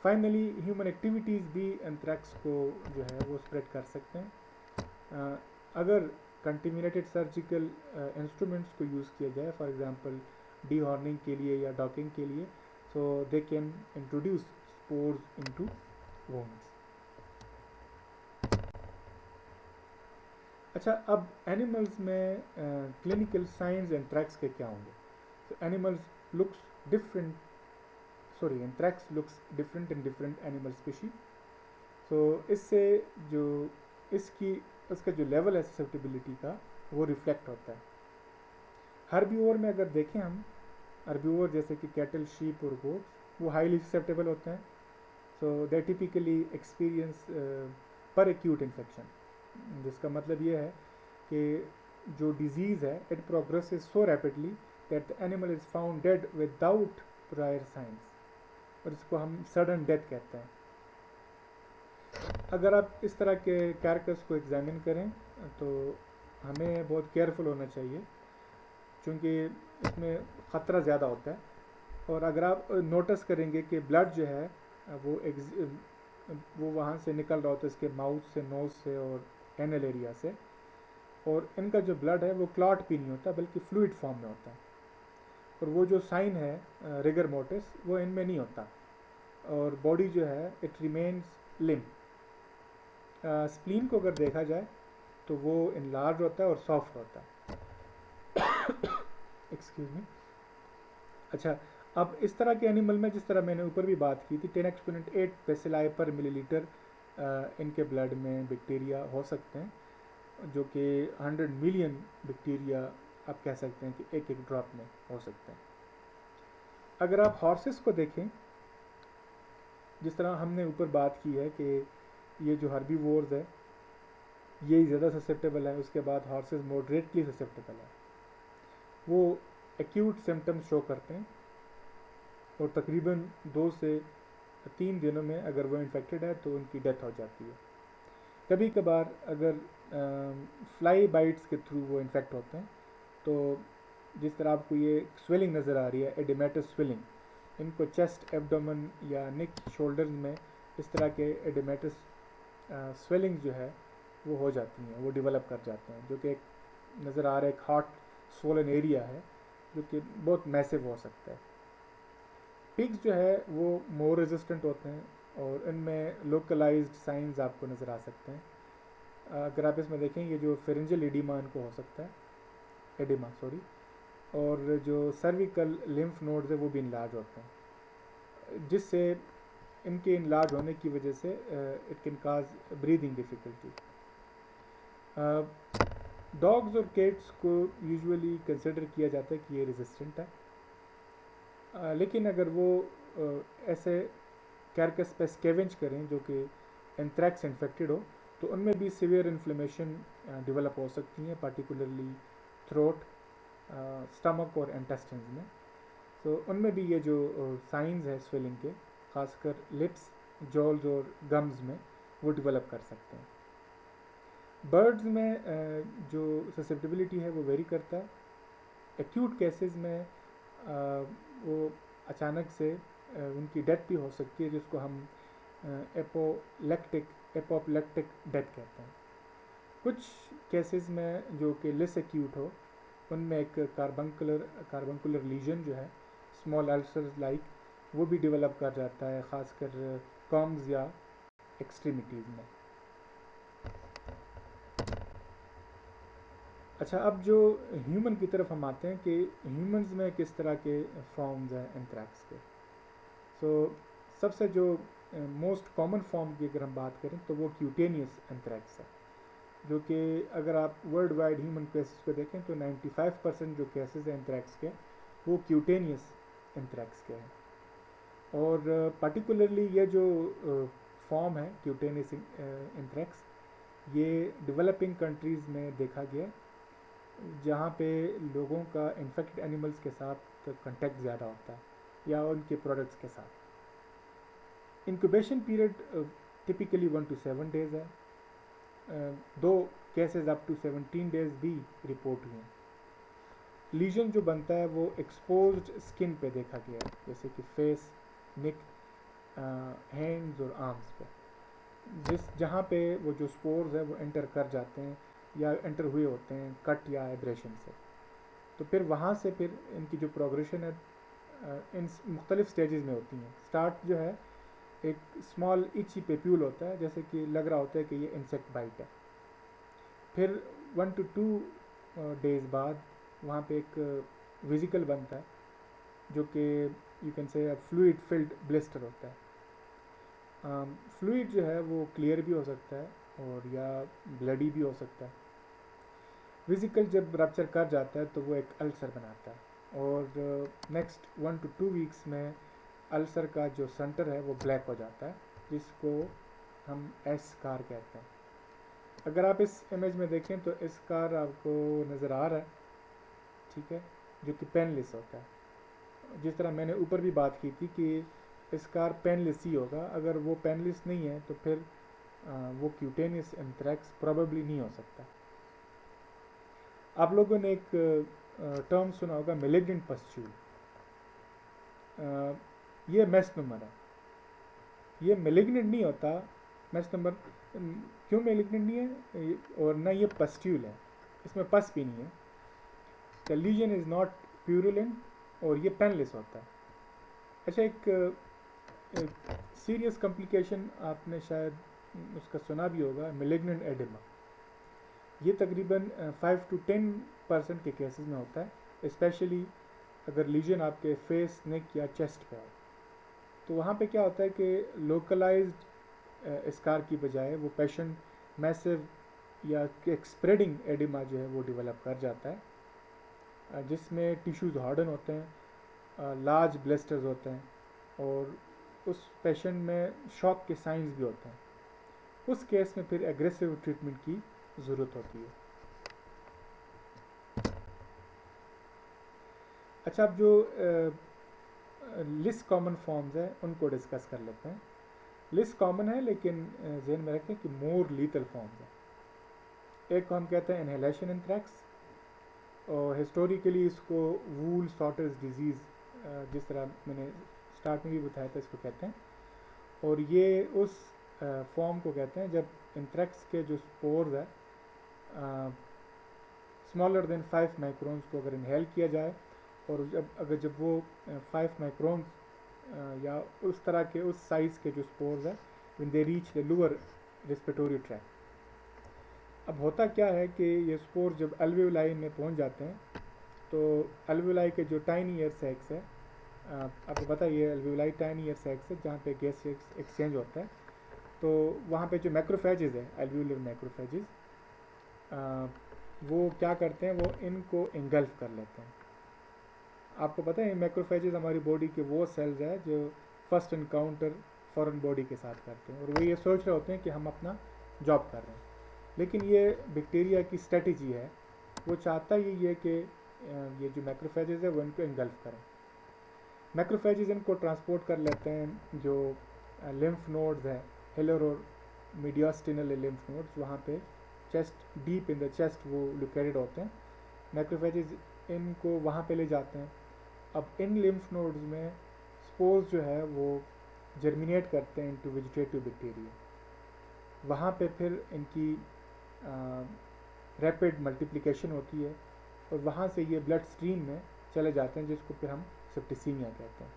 [SPEAKER 1] फाइनली ह्यूमन एक्टिविटीज़ भी एंथ्रैक्स को जो है वो स्प्रेड कर सकते हैं। अगर कंटेमिनेटेड सर्जिकल इंस्ट्रूमेंट्स को यूज़ किया जाए, फॉर एग्जांपल डीहॉर्निंग के लिए या डॉकिंग के लिए, so they can introduce spores into wounds. अच्छा, अब एनिमल्स में क्लिनिकल साइंस एंथ्रैक्स के क्या होंगे? तो animals looks different, sorry anthrax looks different in different animal species. So इससे जो इसकी उसका जो लेवल है ससेप्टिबिलिटी का वो रिफ्लेक्ट होता है। हर्बीवोर में अगर देखें हम, हर्बीवोर जैसे कि कैटल, शीप और गोट्स, वो हाईली ससेप्टेबल होते हैं। सो दे टिपिकली एक्सपीरियंस पर एक्यूट इन्फेक्शन, जिसका मतलब ये है कि जो डिजीज़ है it progresses so rapidly that the animal is found dead without prior science, और इसको हम सडन डेथ कहते हैं। अगर आप इस तरह के कैरेक्टर्स को एग्जामिन करें तो हमें बहुत केयरफुल होना चाहिए, क्योंकि इसमें ख़तरा ज़्यादा होता है। और अगर आप नोटिस करेंगे कि ब्लड जो है वो वहाँ से निकल रहा होता है, इसके माउथ से, नोज़ से और एनल एरिया से, और इनका जो ब्लड है वो क्लॉट भी नहीं होता बल्कि फ्लूइड फॉर्म में होता है। और वो जो साइन है रिगर मोर्टिस वो इनमें नहीं होता, और बॉडी जो है इट रिमेन्स लिम्प। स्प्लीन को अगर देखा जाए तो वो इनलार्ज होता है और सॉफ्ट होता है। Excuse me. अच्छा, अब इस तरह के एनिमल में, जिस तरह मैंने ऊपर भी बात की थी, 10^8 बेसिलाई पर मिलीलीटर इनके ब्लड में बैक्टीरिया हो सकते हैं, जो कि 100 मिलियन बैक्टीरिया आप कह सकते हैं कि एक एक ड्रॉप में हो सकते हैं। अगर आप हॉर्सेस को देखें, जिस तरह हमने ऊपर बात की है कि ये जो हर्बीवोर्स है ये ज़्यादा ससेप्टेबल है, उसके बाद हॉर्सेस मॉडरेटली ससेप्टेबल है। वो एक्यूट सिम्टम्स शो करते हैं और तकरीबन 2 से 3 दिनों में अगर वो इन्फेक्टेड है तो उनकी डेथ हो जाती है। कभी कभार अगर फ्लाई बाइट्स के थ्रू वो इन्फेक्ट होते हैं, तो जिस तरह आपको ये स्वेलिंग नज़र आ रही है, एडिमेटस स्वेलिंग, इनको चेस्ट, एब्डोमेन या नेक, शोल्डर्स में इस तरह के एडिमेटस स्वेलिंग जो है वो हो जाती हैं, वो डेवलप कर जाते हैं, जो कि एक नज़र आ रहा है एक हॉट स्वोलन एरिया है जो कि बहुत मैसिव हो सकता है। पिग्स जो है वो मोर रेजिस्टेंट होते हैं और इनमें लोकलाइज्ड साइंस आपको नज़र आ सकते हैं। अगर आप इसमें देखें, ये जो फेरेंजियल एडिमा इनको हो सकता है, एडिमा सॉरी, और जो सर्विकल लिम्फ नोड्स है वो भी इनलार्ज होते हैं, जिससे इनके इनलार्ज होने की वजह से it can cause breathing difficulty. Dogs और कैट्स को यूजुअली कंसिडर किया जाता है कि ये रेजिस्टेंट है, लेकिन अगर वो ऐसे कैरकस पे स्केवेंज करें जो कि एंथ्रैक्स इन्फेक्टेड हो, तो उनमें भी सीवियर इन्फ्लेमेशन डेवलप हो सकती हैं, पार्टिकुलरली थ्रोट, स्टमक और इंटेस्टाइन्स में। तो उनमें भी ये जो साइंस है स्वेलिंग के, खासकर लिप्स, जॉल्स और गम्स में, वो डेवलप कर सकते हैं। बर्ड्स में जो ससेप्टिबिलिटी है वो वेरी करता है। एक्यूट केसेस में वो अचानक से उनकी डेथ भी हो सकती है, जिसको हम एपोप्लेक्टिक डेथ कहते हैं। कुछ केसेस में जो कि लेस एक्यूट हो, उनमें एक कार्बंकुलर लीजन जो है, स्मॉल अल्सर्स लाइक, वो भी डेवलप कर जाता है, ख़ासकर कॉम्स या एक्सट्रीमिटीज़ में। अच्छा, अब जो ह्यूमन की तरफ हम आते हैं कि ह्यूमंस में किस तरह के फॉर्म्स हैं एंथ्रैक्स के। सो सबसे जो मोस्ट कॉमन फॉर्म की अगर हम बात करें तो वो क्यूटेनियस एंथ्रैक्स है, जो कि अगर आप वर्ल्ड वाइड ह्यूमन केसेस को देखें तो 95% जो केसेस हैं एंथ्रैक्स के वो क्यूटेनियस एंथ्रैक्स के हैं। और पर्टिकुलरली ये जो फॉर्म है क्यूटेनियस एंथ्रैक्स, ये डेवलपिंग कंट्रीज़ में देखा गया, जहाँ पे लोगों का इन्फेक्टेड एनिमल्स के साथ कांटेक्ट ज़्यादा होता है या उनके प्रोडक्ट्स के साथ। Incubation period typically 1 to 7 days है, 2 केसेस अप टू 17 डेज़ भी रिपोर्ट हुए हैं। लीजन जो बनता है वो एक्सपोज्ड स्किन पे देखा गया है, जैसे कि फेस, नेक, हैंड्स और आर्म्स पे, जहाँ पे वो जो स्पोर्स है वो एंटर कर जाते हैं या एंटर हुए होते हैं कट या एब्रेशन से। तो फिर वहाँ से फिर इनकी जो प्रोग्रेशन है इन मुख्तलिफ स्टेजेस में होती हैं। स्टार्ट जो है एक स्मॉल इची पेप्यूल होता है, जैसे कि लग रहा होता है कि ये इंसेक्ट बाइट है। फिर 1 to 2 डेज़ बाद वहाँ पे एक वेजिकल बनता है, जो कि यू कैन से फ्लूइड फिल्ड ब्लिस्टर होता है। फ्लूइड जो है वो क्लियर भी हो सकता है और या ब्लडी भी हो सकता है। वेसिकल जब रप्चर कर जाता है तो वो एक अल्सर बनाता है और नेक्स्ट 1 to 2 वीक्स में अल्सर का जो सेंटर है वो ब्लैक हो जाता है, जिसको हम एस स्कार कहते हैं। अगर आप इस इमेज में देखें तो एस स्कार आपको नज़र आ रहा है, ठीक है, जो कि पेनलेस होता है। जिस तरह मैंने ऊपर भी बात की थी कि स्कार पेनलेस ही होगा, अगर वो पेनलेस नहीं है तो फिर वो क्यूटेनियस एंथ्रैक्स प्रोबेबली नहीं हो सकता। आप लोगों ने एक टर्म सुना होगा मेलिग्नेंट पस्ट्यूल। ये मेसनोमर है, ये मेलिग्नेंट नहीं होता। मेसनोमर क्यों मेलिग्नेंट नहीं है और ना ये पस्ट्यूल है, इसमें पस भी नहीं है। The lesion is not purulent और ये पेनलेस होता है। अच्छा, एक सीरियस कॉम्प्लिकेशन आपने शायद उसका सुना भी होगा, मेलिग्नेंट एडिमा। ये तकरीबन 5 to 10% के केसेस में होता है, स्पेशली अगर लीजन आपके फेस, नेक या चेस्ट पे हो। तो वहाँ पे क्या होता है कि लोकलाइज्ड स्कार की बजाय वो पेशेंट मैसिव या एक स्प्रेडिंग एडिमा जो है वो डेवलप कर जाता है, जिसमें टिश्यूज़ हार्डन होते हैं, लार्ज ब्लिस्टर्स होते हैं और उस पेशेंट में शॉक के साइंस भी होते हैं। उस केस में फिर एग्रेसिव ट्रीटमेंट की ज़रूरत होती है। अच्छा, अब जो लिस्ट कॉमन फॉर्म्स हैं उनको डिस्कस कर लेते हैं। लिस्ट कॉमन है लेकिन ज़हन में रखें कि मोर लीथल फॉर्म्स हैं। एक को हम कहते हैं इनहेलेशन एंथ्रैक्स, और हिस्टोरिकली इसको वूल सॉटर्स डिजीज़, जिस तरह मैंने स्टार्ट में भी बताया था, इसको कहते हैं। और ये उस फॉर्म को कहते हैं जब एंथ्रैक्स के जो स्पोर्स है स्मॉलर देन 5 माइक्रोन्स को अगर इनहेल किया जाए, और जब वो 5 माइक्रोन या उस तरह के उस साइज़ के जो स्पोर्स हैं, when they reach the lower respiratory tract. अब होता क्या है कि ये स्पोर जब अल्वेओलाई में पहुंच जाते हैं, तो अल्वेओलाई के जो टाइनी एयर सैक्स है, आपको पता है ये अल्वेओलाई टाइनी एयर सैक्स है जहाँ पे गैस एक्सचेंज होता है। तो वहाँ पे जो मैक्रोफेजेस है, अल्वेओलर मैक्रोफेजेस, वो क्या करते हैं, वो इनको इंगल्फ कर लेते हैं। आपको पता है मैक्रोफेजेस हमारी बॉडी के वो सेल्स है जो फर्स्ट इनकाउंटर फॉरेन बॉडी के साथ करते हैं, और वो ये सोच रहे होते हैं कि हम अपना जॉब कर रहे हैं। लेकिन ये बैक्टीरिया की स्ट्रेटजी है, वो चाहता ही है कि ये जो मैक्रोफेजेस है वो इनको इंगल्फ करें। मैक्रोफेजेस इनको ट्रांसपोर्ट कर लेते हैं जो लिम्फ नोड्स हैं, हिलर और मीडियास्टिनल लिम्फ नोड्स, वहाँ पे chest, deep in the chest वो लोकेटेड होते हैं। मैक्रोफेजेस इनको वहाँ पे ले जाते हैं। अब इन लिम्फ नोड्स में स्पोर्स जो है वो जर्मिनेट करते हैं इनटू वेजिटेटिव बैक्टीरिया। वहाँ पे फिर इनकी रैपिड मल्टीप्लिकेशन होती है और वहाँ से ये ब्लड स्ट्रीम में चले जाते हैं, जिसको फिर हम सेप्टिसीमिया कहते हैं।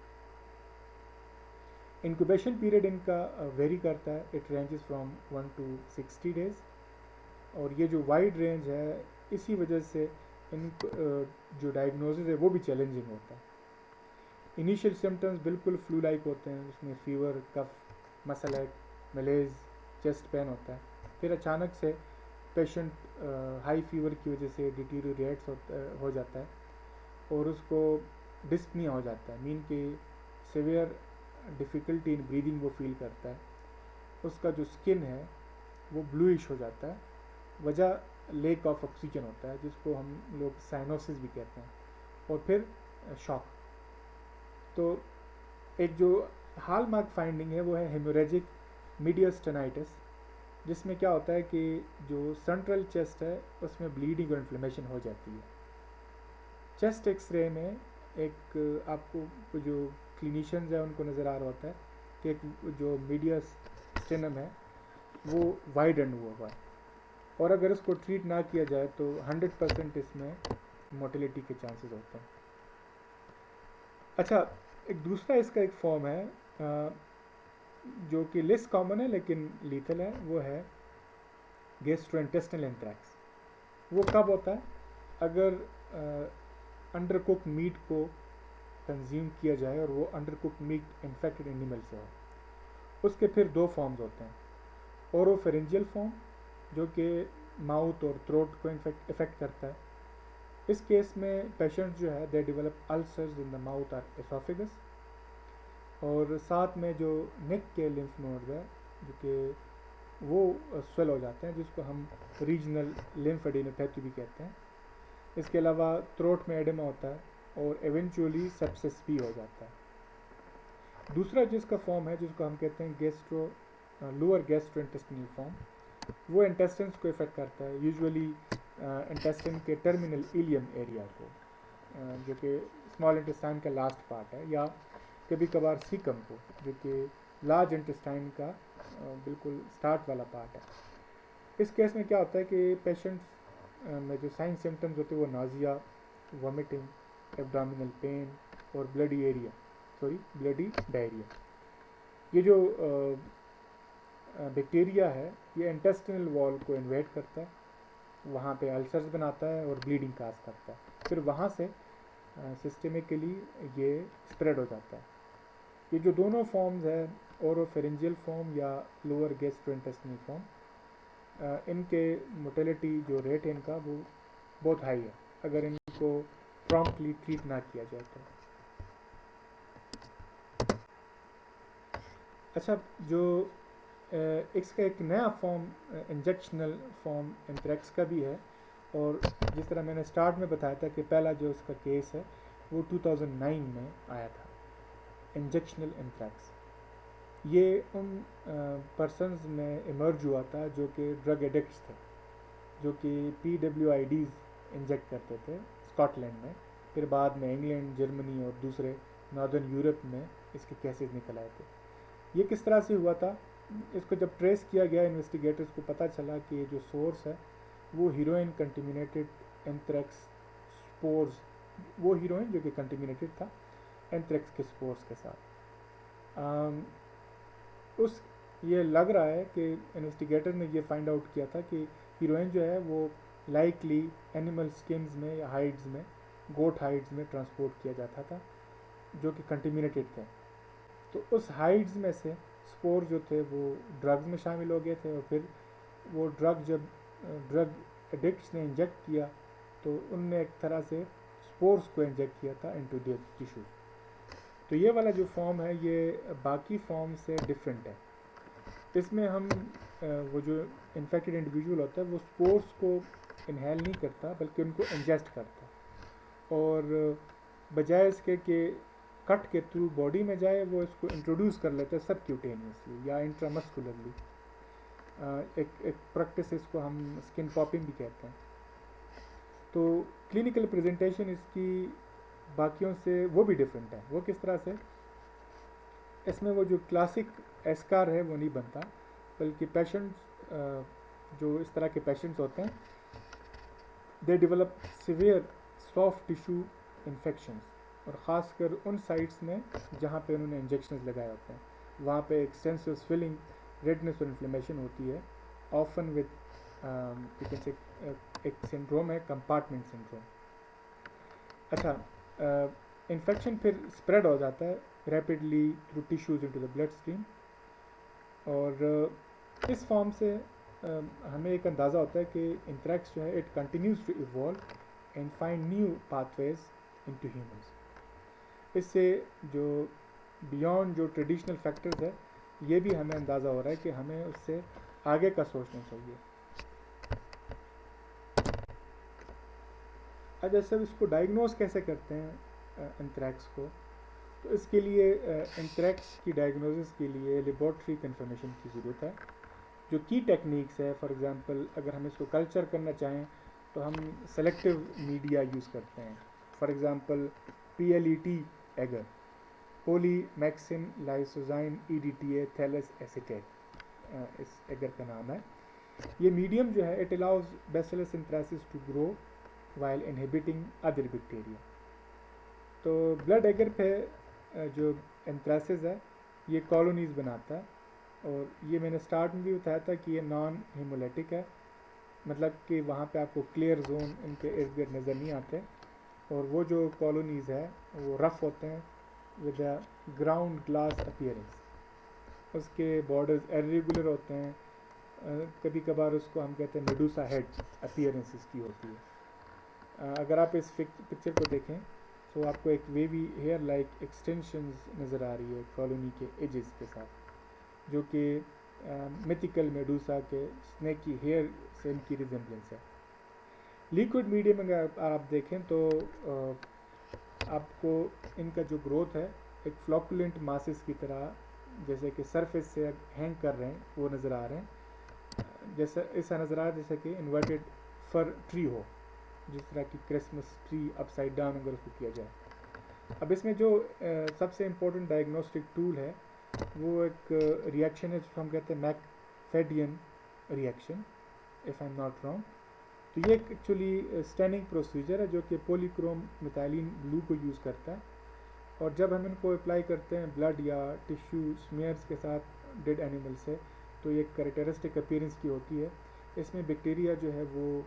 [SPEAKER 1] इंक्यूबेशन पीरियड इनका वेरी करता है, it ranges from 1 to 60 days. और ये जो वाइड रेंज है, इसी वजह से इन जो डायग्नोसिस है वो भी चैलेंजिंग होता है। इनिशियल सिम्टम्स बिल्कुल फ्लू लाइक होते हैं, उसमें फीवर, कफ, मसल एक, मलेज, चेस्ट पेन होता है। फिर अचानक से पेशेंट हाई फीवर की वजह से डिटीरियोरेट्स हो जाता है और उसको डिस्पनिया हो जाता है, मीन कि सीवियर डिफ़िकल्टी इन ब्रीदिंग वो फील करता है। उसका जो स्किन है वो ब्लूइश हो जाता है, वजह लेक ऑफ ऑक्सीजन होता है, जिसको हम लोग साइनोसिस भी कहते हैं। और फिर शॉक। तो एक जो हॉलमार्क फाइंडिंग है वो है हेमोरेजिक मीडियस्टेनाइटिस, जिसमें क्या होता है कि जो सेंट्रल चेस्ट है उसमें ब्लीडिंग और इन्फ्लेमेशन हो जाती है। चेस्ट एक्सरे में एक आपको जो क्लिनिशियंस है उनको नज़र आ रहा होता है कि एक जो मीडियस्टेनम है वो वाइडन हुआ है, और अगर इसको ट्रीट ना किया जाए तो 100% इसमें मोर्टेलिटी के चांसेस होते हैं। अच्छा, एक दूसरा इसका एक फॉर्म है जो कि लेस कॉमन है लेकिन लीथल है, वो है गैस्ट्रोइंटेस्टिनल एंथ्रैक्स। वो कब होता है? अगर अंडर कुक मीट को कंज्यूम किया जाए और वो under cook meat infected animal से हो। उसके फिर 2 फॉर्म्स होते हैं, ओरोफेरेंजियल फॉर्म जो कि माउथ और थ्रोट को इफेक्ट करता है। इस केस में पेशेंट जो है they develop ulcers in the mouth और एसोफेगस, और साथ में जो नेक के लिम्फ नोड्स है जो कि वो स्वेल हो जाते हैं, जिसको हम रीजनल लिम्फेडेनोपैथी भी कहते हैं। इसके अलावा थ्रोट में एडेमा होता है और एवेंचुअली सेप्सिस भी हो जाता है। दूसरा जिसका फॉर्म है जिसको हम कहते हैं लोअर गैस्ट्रो इंटेस्टिनल फॉर्म, वो इंटेस्टिन्स को इफेक्ट करता है, यूजुअली इंटेस्टिन के टर्मिनल इलियम एरिया को, जो कि स्मॉल इंटेस्टाइन का लास्ट पार्ट है, या कभी कभार सीकम को, जो कि लार्ज इंटेस्टाइन का बिल्कुल स्टार्ट वाला पार्ट है। इस केस में क्या होता है कि पेशेंट्स में जो साइन सिम्टम्स होते हैं वो नाजिया, वॉमिटिंग, एब्डोमिनल पेन और ब्लडी डायरिया। ये जो बैक्टीरिया है ये इंटेस्टिनल वॉल को इन्वेड करता है, वहाँ पे अल्सर्स बनाता है और ब्लीडिंग काज करता है, फिर वहाँ से सिस्टमिकली ये स्प्रेड हो जाता है। ये जो दोनों फॉर्म्स है, ओरोफेरेंजियल फॉर्म या लोअर गैस्ट्रोइंटेस्टिनल फॉर्म, इनके मोटेलिटी जो रेट है इनका वो बहुत हाई है अगर इनको प्रॉम्प्टली ट्रीट ना किया जाए तो। अच्छा, जो इसका एक नया फॉर्म इंजेक्शनल फॉर्म एंथ्रेक्स का भी है, और जिस तरह मैंने स्टार्ट में बताया था कि पहला जो इसका केस है वो 2009 में आया था, इंजेक्शनल एंथ्रेक्स। ये उन पर्सनस में इमर्ज हुआ था जो कि ड्रग एडिक्ट्स थे, जो कि PWIDs इंजेक्ट करते थे स्कॉटलैंड में, फिर बाद में इंग्लैंड, जर्मनी और दूसरे नॉर्दर्न यूरोप में इसके केसेस निकल आए थे। ये किस तरह से हुआ था, इसको जब ट्रेस किया गया इन्वेस्टिगेटर्स को पता चला कि ये जो सोर्स है वो हीरोइन कंटिमिनेटेड एंथ्रेक्स स्पोर्स, वो हीरोइन जो कि कंटिमिनेटेड था एंथ्रेक्स के स्पोर्स के साथ। उस ये लग रहा है कि इन्वेस्टिगेटर ने ये फाइंड आउट किया था कि हीरोइन जो है वो लाइकली एनिमल स्किन्स में या हाइड्स में, गोट हाइड्स में ट्रांसपोर्ट किया जाता था जो कि कंटिमिनेटेड थे। तो उस हाइड्स में से स्पोर जो थे वो ड्रग्स में शामिल हो गए थे, और फिर वो ड्रग जब ड्रग एडिक्ट्स ने इंजेक्ट किया तो उनने एक तरह से स्पोर्स को इंजेक्ट किया था इनटू देयर टिश्यूज। तो ये वाला जो फॉर्म है ये बाकी फॉर्म से डिफरेंट है। इसमें हम वो जो इन्फेक्टेड इंडिविजुअल होता है वो स्पोर्स को इनहेल नहीं करता बल्कि उनको इंजेस्ट करता है, और बजाय इसके कि कट के थ्रू बॉडी में जाए वो इसको इंट्रोड्यूस कर लेते हैं सबक्यूटेनियसली या इंट्रामस्कुलरली। एक प्रैक्टिस इसको हम स्किन पॉपिंग भी कहते हैं। तो क्लिनिकल प्रेजेंटेशन इसकी बाकियों से वो भी डिफरेंट है। वो किस तरह से, इसमें वो जो क्लासिक एस्कार है वो नहीं बनता, बल्कि पेशेंट्स जो इस तरह के पेशेंट्स होते हैं they develop severe soft tissue infections, और ख़ासकर उन साइट्स में जहाँ पे उन्होंने इंजेक्शन लगाए होते हैं, वहाँ पे एक्सटेंसिव स्वेलिंग, रेडनेस और इन्फ्लेमेशन होती है, ऑफन विद एक सिंड्रोम है कंपार्टमेंट सिंड्रोम। अच्छा, इन्फेक्शन फिर स्प्रेड हो जाता है rapidly through tissues into the blood stream, और इस फॉर्म से हमें एक अंदाज़ा होता है कि एंथ्रेक्स जो है it continues to evolve and find new pathways into humans. इससे जो बियॉन्ड जो ट्रेडिशनल फैक्टर्स है ये भी हमें अंदाज़ा हो रहा है कि हमें उससे आगे का सोचना चाहिए। अब जैसे इसको डायग्नोज कैसे करते हैं एंथ्रेक्स को, तो इसके लिए एंथ्रेक्स की डायग्नोसिस के लिए लेबॉर्ट्री कंफर्मेशन की ज़रूरत है। जो की टेक्निक्स है, फॉर एग्जांपल अगर हम इसको कल्चर करना चाहें तो हम सेलेक्टिव मीडिया यूज़ करते हैं। For example PLET agar, polymyxin lysozyme EDTA thallous acetate, इस एगर का नाम है। ये मीडियम जो है it allows bacillus anthracis to grow while inhibiting other bacteria. तो ब्लड एगर पे जो एंथ्रेसिस है ये कॉलोनीज बनाता है, और ये मैंने स्टार्ट में भी बताया था कि ये नॉन हीमोलिटिक है, मतलब कि वहाँ पे आपको क्लियर जोन इनके इर्द गिर्द नज़र नहीं आते, और वो जो कॉलोनीज़ है वो रफ़ होते हैं with a ground glass appearance, उसके बॉर्डर्स इरेगुलर होते हैं, कभी कभार उसको हम कहते हैं मेडूसा हेड अपीयरेंस इसकी होती है। अगर आप इस पिक्चर को देखें तो आपको एक वेवी हेयर लाइक एक्सटेंशंस नज़र आ रही है कॉलोनी के एजेस के साथ, जो कि मिथिकल मेडूसा के स्नेक की हेयर से इनकी रिजेम्बलेंस है। लिक्विड मीडियम में अगर आप देखें तो आपको इनका जो ग्रोथ है एक फ्लॉकुलेंट मासेस की तरह, जैसे कि सरफेस से हैंग कर रहे हैं वो नज़र आ रहे हैं। जैसा ऐसा नज़र आ रहा है जैसे कि इन्वर्टेड फर ट्री हो, जिस तरह की क्रिसमस ट्री अपसाइड डाउन अगर उसको किया जाए। अब इसमें जो सबसे इम्पोर्टेंट डायग्नोस्टिक टूल है वो एक रिएक्शन है जिसको हम कहते हैं McFadyean reaction, if I am not wrong. तो ये एक्चुअली स्टैनिंग प्रोसीजर है जो कि पॉलीक्रोम मिथाइलिन ब्लू को यूज़ करता है, और जब हम इनको अप्लाई करते हैं ब्लड या टिश्यू स्मेयर्स के साथ डेड एनिमल से, तो ये कैरेक्टरिस्टिक अपीयरेंस की होती है। इसमें बैक्टीरिया जो है वो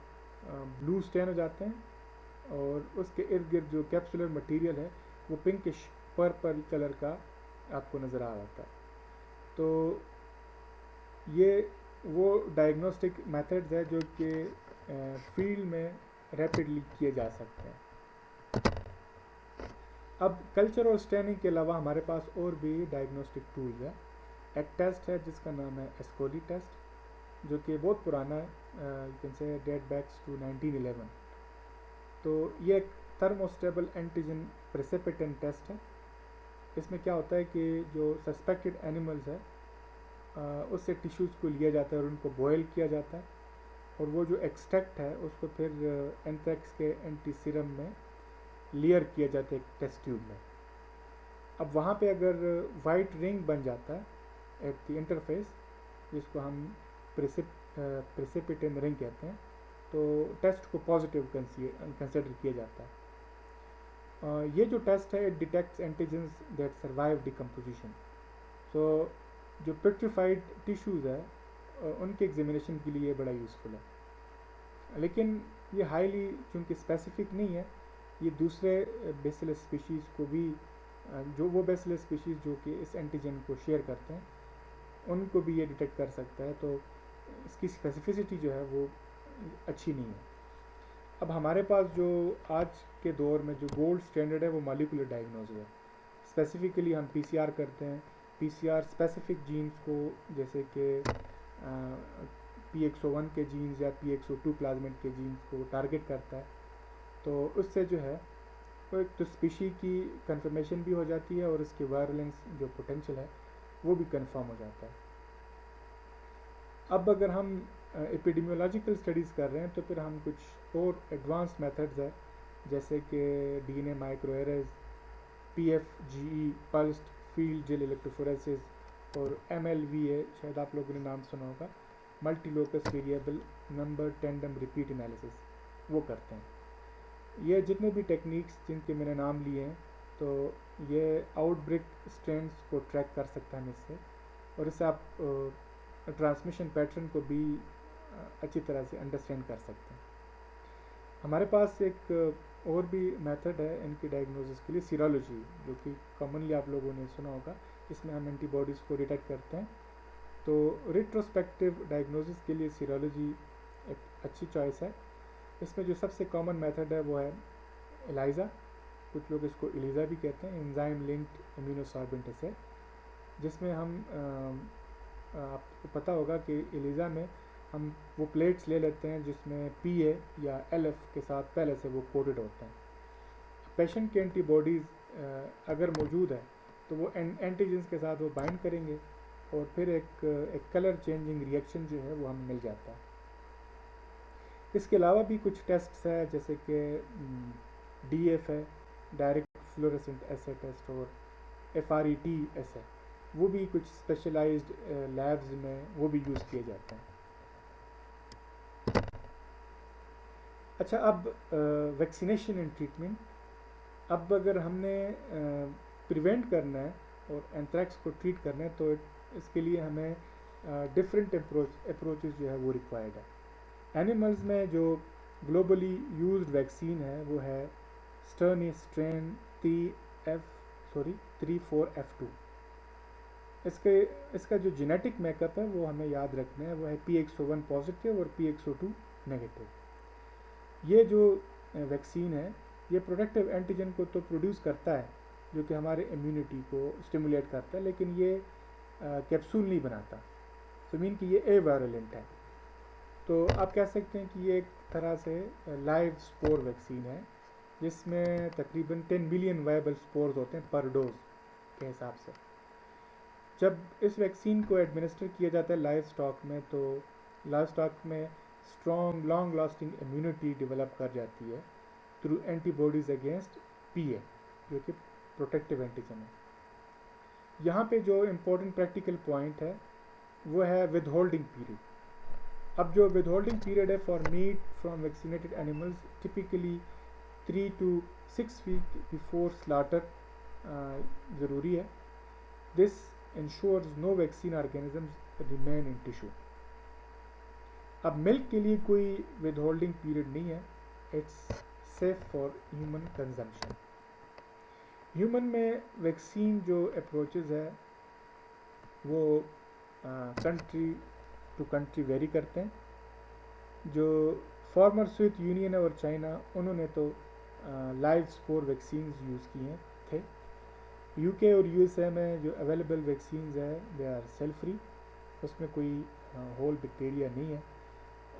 [SPEAKER 1] ब्लू स्टैन हो जाते हैं और उसके इर्द गिर्द जो कैप्सुलर मटेरियल है वो पिंकिश पर्पल कलर का आपको नज़र आ रहा है। तो ये वो डायग्नोस्टिक मेथड्स है जो कि फील्ड में रैपिडली किए जा सकते हैं। अब कल्चर और स्टैनिंग के अलावा हमारे पास और भी डायग्नोस्टिक टूल्स है। एक टेस्ट है जिसका नाम है एस्कोली टेस्ट, जो कि बहुत पुराना है, you can say date backs to 1911। तो ये एक थर्मोस्टेबल एंटीजन प्रेसिपिटेंट टेस्ट है। इसमें क्या होता है कि जो सस्पेक्टेड एनिमल्स है उससे टिश्यूज़ को लिया जाता है और उनको बॉयल किया जाता है, और वो जो एक्सट्रैक्ट है उसको फिर एंथ्रेक्स के एंटी सीरम में लेयर किया जाता है एक टेस्ट ट्यूब में। अब वहाँ पे अगर वाइट रिंग बन जाता है एट द इंटरफेस, जिसको हम प्रेसिपिटेंट रिंग कहते हैं, तो टेस्ट को पॉजिटिव कंसिडर किया जाता है। ये जो टेस्ट है it detects antigens that survive decomposition. So जो पेट्रीफाइड टिश्यूज़ है उनके एग्जामिनेशन के लिए बड़ा यूज़फुल है, लेकिन ये हाईली चूँकि स्पेसिफिक नहीं है, ये दूसरे बेसिलस स्पीशीज़ को भी जो वो बेसिलस स्पीशीज़ जो कि इस एंटीजन को शेयर करते हैं उनको भी ये डिटेक्ट कर सकता है। तो इसकी स्पेसिफिसिटी जो है वो अच्छी नहीं है। अब हमारे पास जो आज के दौर में जो गोल्ड स्टैंडर्ड है वो मॉलिक्यूलर डायग्नोसिस है। स्पेसिफिकली हम पीसीआर करते हैं। पीसीआर स्पेसिफिक जीन्स को, जैसे कि P101 के जीन्स या P102 प्लाज्मिड के जीन्स को टारगेट करता है, तो उससे जो है वो एक तो स्पीशी की कंफर्मेशन भी हो जाती है और उसकी वायलेंस जो पोटेंशियल है वो भी कंफर्म हो जाता है। अब अगर हम एपिडेमियोलॉजिकल स्टडीज़ कर रहे हैं तो फिर हम कुछ और एडवांस मेथड्स है, जैसे कि DNA microarrays, PFGE pulsed field gel electrophoresis और एमएलवीए, शायद आप लोगों ने नाम सुना होगा, multilocus variable number tandem repeat analysis, वो करते हैं। ये जितने भी टेक्निक्स जिनके मैंने नाम लिए हैं, तो ये आउटब्रेक स्ट्रेंड्स को ट्रैक कर सकता है इससे, और इससे आप ट्रांसमिशन पैटर्न को भी अच्छी तरह से अंडरस्टैंड कर सकते हैं। हमारे पास एक और भी मेथड है इनकी डायग्नोसिस के लिए, सीरोलॉजी, जो कि कॉमनली आप लोगों ने सुना होगा। इसमें हम एंटीबॉडीज़ को डिटेक्ट करते हैं। तो रिट्रोस्पेक्टिव डायग्नोसिस के लिए सीरोलॉजी एक अच्छी चॉइस है। इसमें जो सबसे कॉमन मेथड है वो है एलाइज़ा, कुछ लोग इसको एलिज़ा भी कहते हैं, एंजाइम लिंक्ड इम्यूनोसॉर्बेंट असे, जिसमें हम आपको पता होगा कि एलिज़ा में हम वो प्लेट्स ले लेते हैं जिसमें PA या LF के साथ पहले से वो कोडेड होते हैं। पेशेंट की एंटीबॉडीज़ अगर मौजूद है तो वो एंटीजेंस के साथ वो बाइंड करेंगे और फिर एक कलर चेंजिंग रिएक्शन जो है वो हमें मिल जाता है। इसके अलावा भी कुछ टेस्ट्स है, जैसे कि DF है, डायरेक्ट फ्लोरेसेंट एसे टेस्ट, और FRET एसे, वो भी कुछ स्पेशलाइज्ड लैब्स में वो भी यूज़ किए जाते हैं। अच्छा, अब वैक्सीनेशन एंड ट्रीटमेंट। अब अगर हमने प्रिवेंट करना है और एंथ्रैक्स को ट्रीट करना है तो इसके लिए हमें डिफरेंट अप्रोचेस जो है वो रिक्वायर्ड है। एनिमल्स में जो ग्लोबली यूज्ड वैक्सीन है वो है स्टर्नी स्ट्रेन 34F2। इसका जो जेनेटिक मेकअप है वो हमें याद रखना है, वो है P101 पॉजिटिव और P102 नेगेटिव। ये जो वैक्सीन है ये प्रोटेक्टिव एंटीजन को तो प्रोड्यूस करता है जो कि हमारे इम्यूनिटी को स्टिमुलेट करता है, लेकिन ये कैप्सूल नहीं बनाता। सो मीन कि ये एवायरलेंट है। तो आप कह सकते हैं कि ये एक तरह से लाइव स्पोर वैक्सीन है जिसमें तकरीबन 10 बिलियन वायबल स्पोर्स होते हैं पर डोज के हिसाब से। जब इस वैक्सीन को एडमिनिस्टर किया जाता है लाइव स्टॉक में, तो लाइव स्टॉक में strong long lasting immunity develop कर जाती है थ्रू एंटीबॉडीज अगेंस्ट PA जो कि प्रोटेक्टिव एंटीजन है। यहाँ पे जो इम्पोर्टेंट प्रैक्टिकल पॉइंट है वो है विद होल्डिंग पीरियड। अब जो विद होल्डिंग पीरियड है for meat from vaccinated animals typically 3 to 6 week before slaughter ज़रूरी है। This ensures no vaccine organisms remain in tissue। अब मिल्क के लिए कोई विद होल्डिंग पीरियड नहीं है, it's safe for human consumption. Human में वैक्सीन जो अप्रोचेज है वो कंट्री टू कंट्री वेरी करते हैं। जो फॉर्मर सोवियत यूनियन और चाइना, उन्होंने तो लाइव स्पोर वैक्सीन यूज़ किए थे। UK और USA में जो अवेलेबल वैक्सीन्स है दे आर सेल फ्री, उसमें कोई होल बैक्टीरिया नहीं है।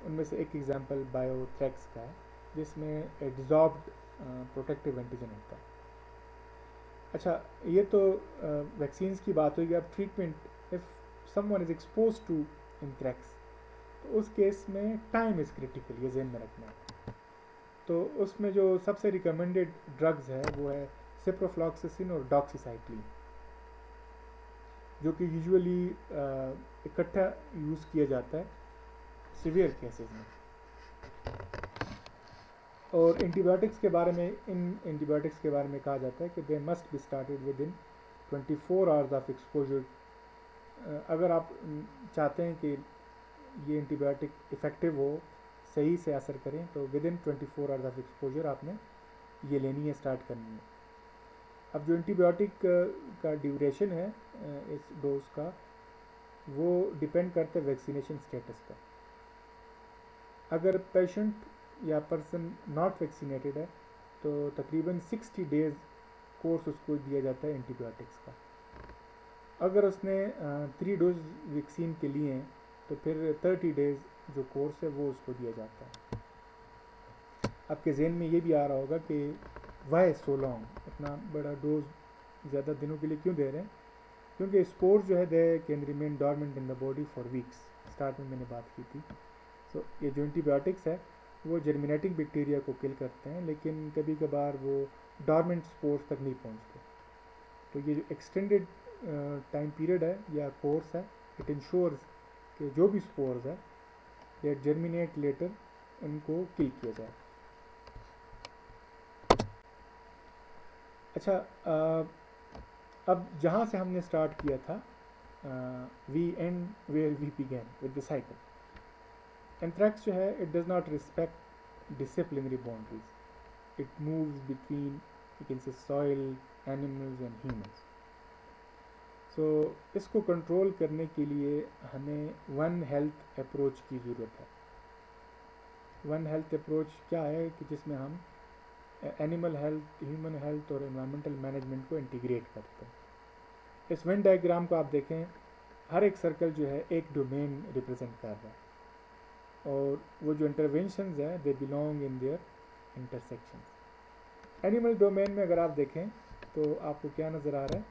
[SPEAKER 1] उनमें से एक एग्जांपल बायोथ्रेक्स का है जिसमें एड्जॉर्ब्ड प्रोटेक्टिव एंटीजन होता है। अच्छा, ये तो वैक्सीन्स की बात होगी। अब treatment, if someone is expose to anthrax तो उस केस में टाइम इज़ क्रिटिकल, ये ध्यान में रखना है। तो उसमें जो सबसे रिकमेंडेड ड्रग्स है वो है सिप्रोफ्लॉक्सासिन और डॉक्सीसाइक्लिन, जो कि यूजुअली इकट्ठा यूज़ किया जाता है सीवियर केसेस में। और एंटीबायोटिक्स के बारे में, इन एंटीबायोटिक्स के बारे में कहा जाता है कि they must be started with in 24 hours of exposure. अगर आप चाहते हैं कि ये एंटीबायोटिक इफ़ेक्टिव हो, सही से असर करें, तो with in 24 hours of exposure आपने ये लेनी है, स्टार्ट करनी है। अब जो एंटीबायोटिक का ड्यूरेशन है इस डोज का, वो डिपेंड करता है वैक्सीनेशन स्टेटस पर। अगर पेशेंट या पर्सन नॉट वैक्सीनेटेड है तो तकरीबन 60 डेज़ कोर्स उसको दिया जाता है एंटीबायोटिक्स का। अगर उसने 3 डोज वैक्सीन के लिए हैं तो फिर 30 डेज़ जो कोर्स है वो उसको दिया जाता है। आपके जहन में ये भी आ रहा होगा कि वाई सो लॉन्ग, इतना बड़ा डोज ज़्यादा दिनों के लिए क्यों दे रहे हैं? क्योंकि स्पोर जो है they can remain dormant in the body for weeks. Start में मैंने बात की थी। सो ये जो एंटीबायोटिक्स है वो जर्मिनेटिंग बैक्टीरिया को किल करते हैं, लेकिन कभी कभार वो डॉर्मेंट स्पोर्स तक नहीं पहुंचते। तो ये जो एक्सटेंडेड टाइम पीरियड है या कोर्स है, इट इंश्योर्स कि जो भी स्पोर्स है ये जर्मिनेट लेटर, उनको किल किया जाए। अच्छा, अब जहाँ से हमने स्टार्ट किया था, we end where we began with the cycle. Anthrax जो है it does not respect disciplinary boundaries, it moves between you can say soil, animals and humans. So इसको कंट्रोल करने के लिए हमें वन हेल्थ अप्रोच की ज़रूरत है। वन हेल्थ अप्रोच क्या है कि जिसमें हम एनिमल हेल्थ, ह्यूमन हेल्थ और एनवायरमेंटल मैनेजमेंट को इंटीग्रेट करते हैं। इस वेन डायग्राम को आप देखें, हर एक सर्कल जो है एक डोमेन रिप्रेजेंट कर रहा है, और वो जो इंटरवेंशंस हैं they belong in their intersections. Animal domain में अगर आप देखें तो आपको क्या नज़र आ रहा है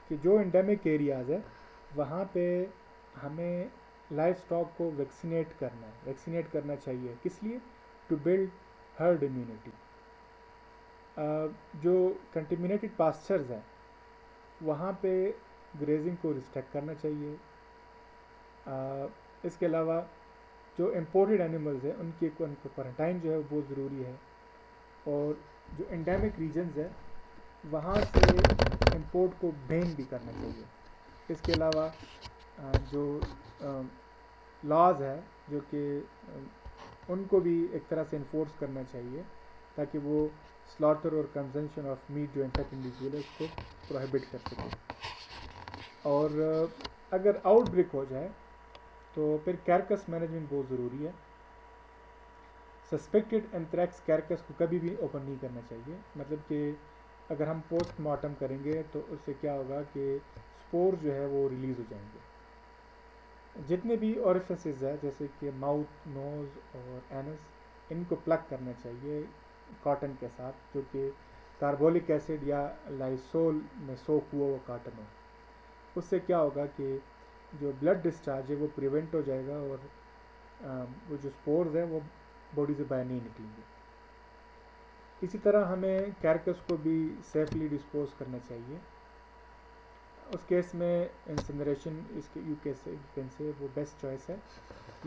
[SPEAKER 1] कि जो एंडेमिक एरियाज़ है वहाँ पे हमें लाइफ स्टॉक को वैक्सीनेट करना है, वैक्सीनेट करना चाहिए। किस लिए? To build herd immunity. जो कंटेमिनेटेड पास्चर्स हैं वहाँ पे ग्रेजिंग को रिस्ट्रिक्ट करना चाहिए। इसके अलावा जो इम्पोर्टेड एनिमल्स हैं उनकी क्वारंटाइन जो है वो बहुत ज़रूरी है, और जो एंडेमिक रीजन्स है वहाँ से इंपोर्ट को बैन भी करना चाहिए। इसके अलावा जो लॉज है जो कि उनको भी एक तरह से इन्फोर्स करना चाहिए ताकि वो स्लॉटर और कंजम्पशन ऑफ मीट जो इन्फेक्ट इंडिविजुअल है उसको प्रोहिबिट कर सकें। और अगर आउटब्रेक हो जाए तो फिर कैरकस मैनेजमेंट बहुत ज़रूरी है। सस्पेक्टेड एंथ्रैक्स कैरकस को कभी भी ओपन नहीं करना चाहिए, मतलब कि अगर हम पोस्टमार्टम करेंगे तो उससे क्या होगा कि स्पोर जो है वो रिलीज़ हो जाएंगे। जितने भी ओरिफिसेस है जैसे कि माउथ, नोज़ और एनस, इनको प्लग करना चाहिए कॉटन के साथ, जो कि कार्बोलिक एसिड या लाइसोल में सोक हुआ वो कॉटन हो। उससे क्या होगा कि जो ब्लड डिस्चार्ज है वो प्रिवेंट हो जाएगा और वो जो स्पोर्स हैं वो बॉडी से बाहर नहीं निकलेंगे। इसी तरह हमें कैरकस को भी सेफली डिस्पोज करना चाहिए। उस केस में इंसिनरेशन इसके कैन से वो बेस्ट चॉइस है,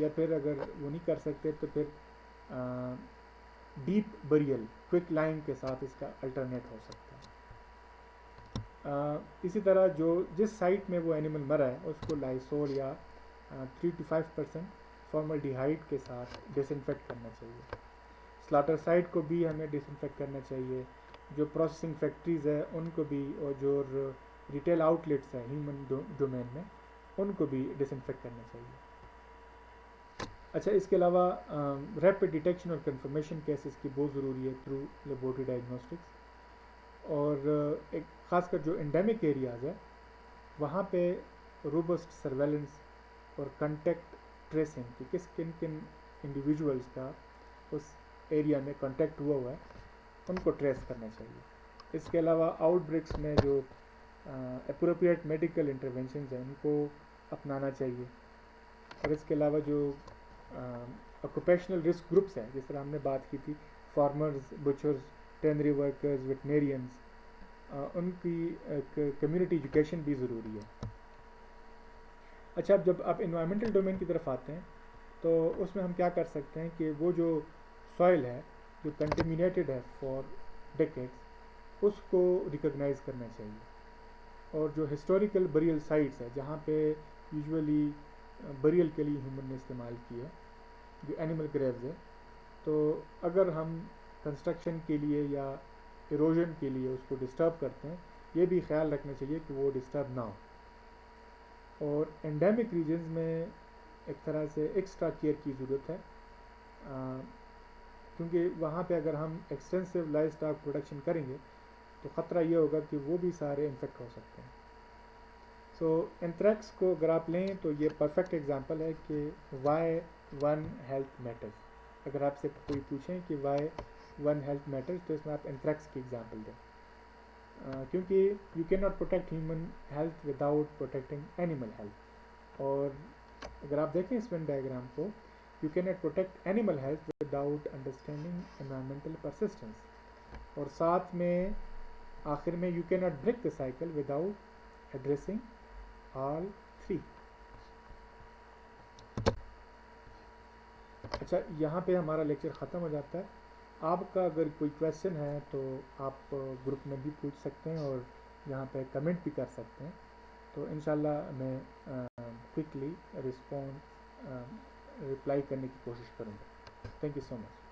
[SPEAKER 1] या फिर अगर वो नहीं कर सकते तो फिर डीप बरियल क्विक लाइम के साथ इसका अल्टरनेट हो सकता है। इसी तरह जो जिस साइट में वो एनिमल मरा है उसको लाइसोल या 3 to 5% फॉर्मल्डिहाइड के साथ डिसइंफेक्ट करना चाहिए। स्लाटर साइट को भी हमें डिसइंफेक्ट करना चाहिए। जो प्रोसेसिंग फैक्ट्रीज़ है उनको भी, और जो रिटेल आउटलेट्स हैं ह्यूमन डोमेन में, उनको भी डिसइंफेक्ट करना चाहिए। अच्छा, इसके अलावा रैपिड डिटेक्शन और कंफर्मेशन केसेस की बहुत ज़रूरी है थ्रू लेबोरेटरी डायग्नोस्टिक्स। और एक ख़ासकर जो एंडेमिक एरियाज़ है वहाँ पे रोबस्ट सर्वेलेंस और कंटेक्ट ट्रेसिंग कि किन किन इंडिविजुअल्स का उस एरिया में कांटेक्ट हुआ है उनको ट्रेस करना चाहिए। इसके अलावा आउटब्रेक्स में जो अप्रोप्रिएट मेडिकल इंटरवेंशंस हैं उनको अपनाना चाहिए। और इसके अलावा जो ऑक्यूपेशनल रिस्क ग्रुप्स हैं, जिस तरह हमने बात की थी, फार्मर्स, बुचर्स, टेनरी वर्कर्स, वेटनेरियंस, उनकी कम्युनिटी एजुकेशन भी ज़रूरी है। अच्छा, अब जब आप इन्वायरमेंटल डोमेन की तरफ आते हैं तो उसमें हम क्या कर सकते हैं कि वो जो सॉइल है जो कंटेमिनेटेड है फॉर डेकेड्स, उसको रिकॉग्नाइज करना चाहिए। और जो हिस्टोरिकल बरियल साइट्स है जहाँ पे यूजुअली बरियल के लिए ह्यूमन ने इस्तेमाल किया, जो एनिमल ग्रेव्स है, तो अगर हम कंस्ट्रक्शन के लिए या इरोजन के लिए उसको डिस्टर्ब करते हैं, ये भी ख्याल रखना चाहिए कि वो डिस्टर्ब ना हो। और एंडेमिक रीजन्स में एक तरह से एक्स्ट्रा केयर की ज़रूरत है, क्योंकि वहाँ पे अगर हम एक्सटेंसिव लाइफ स्टॉक प्रोडक्शन करेंगे तो ख़तरा ये होगा कि वो भी सारे इन्फेक्ट हो सकते हैं। सो एंथ्रैक्स को अगर आप लें तो ये परफेक्ट एग्जांपल है कि वाई वन हेल्थ मैटर्स। अगर आपसे कोई पूछें कि वाई वन हेल्थ मैटर्स, तो इसमें आप एंथ्रैक्स की एग्जांपल दें, क्योंकि you can not protect human health without protecting animal health. और अगर आप देखें इस वेन डायग्राम को, you can not protect animal health without understanding environmental persistence. और साथ में आखिर में you can not break the cycle without addressing all three. अच्छा, यहाँ पे हमारा लेक्चर ख़त्म हो जाता है। आपका अगर कोई क्वेश्चन है तो आप ग्रुप में भी पूछ सकते हैं और यहाँ पे कमेंट भी कर सकते हैं, तो इंशाल्लाह मैं क्विकली रिप्लाई करने की कोशिश करूँगा। Thank you so much.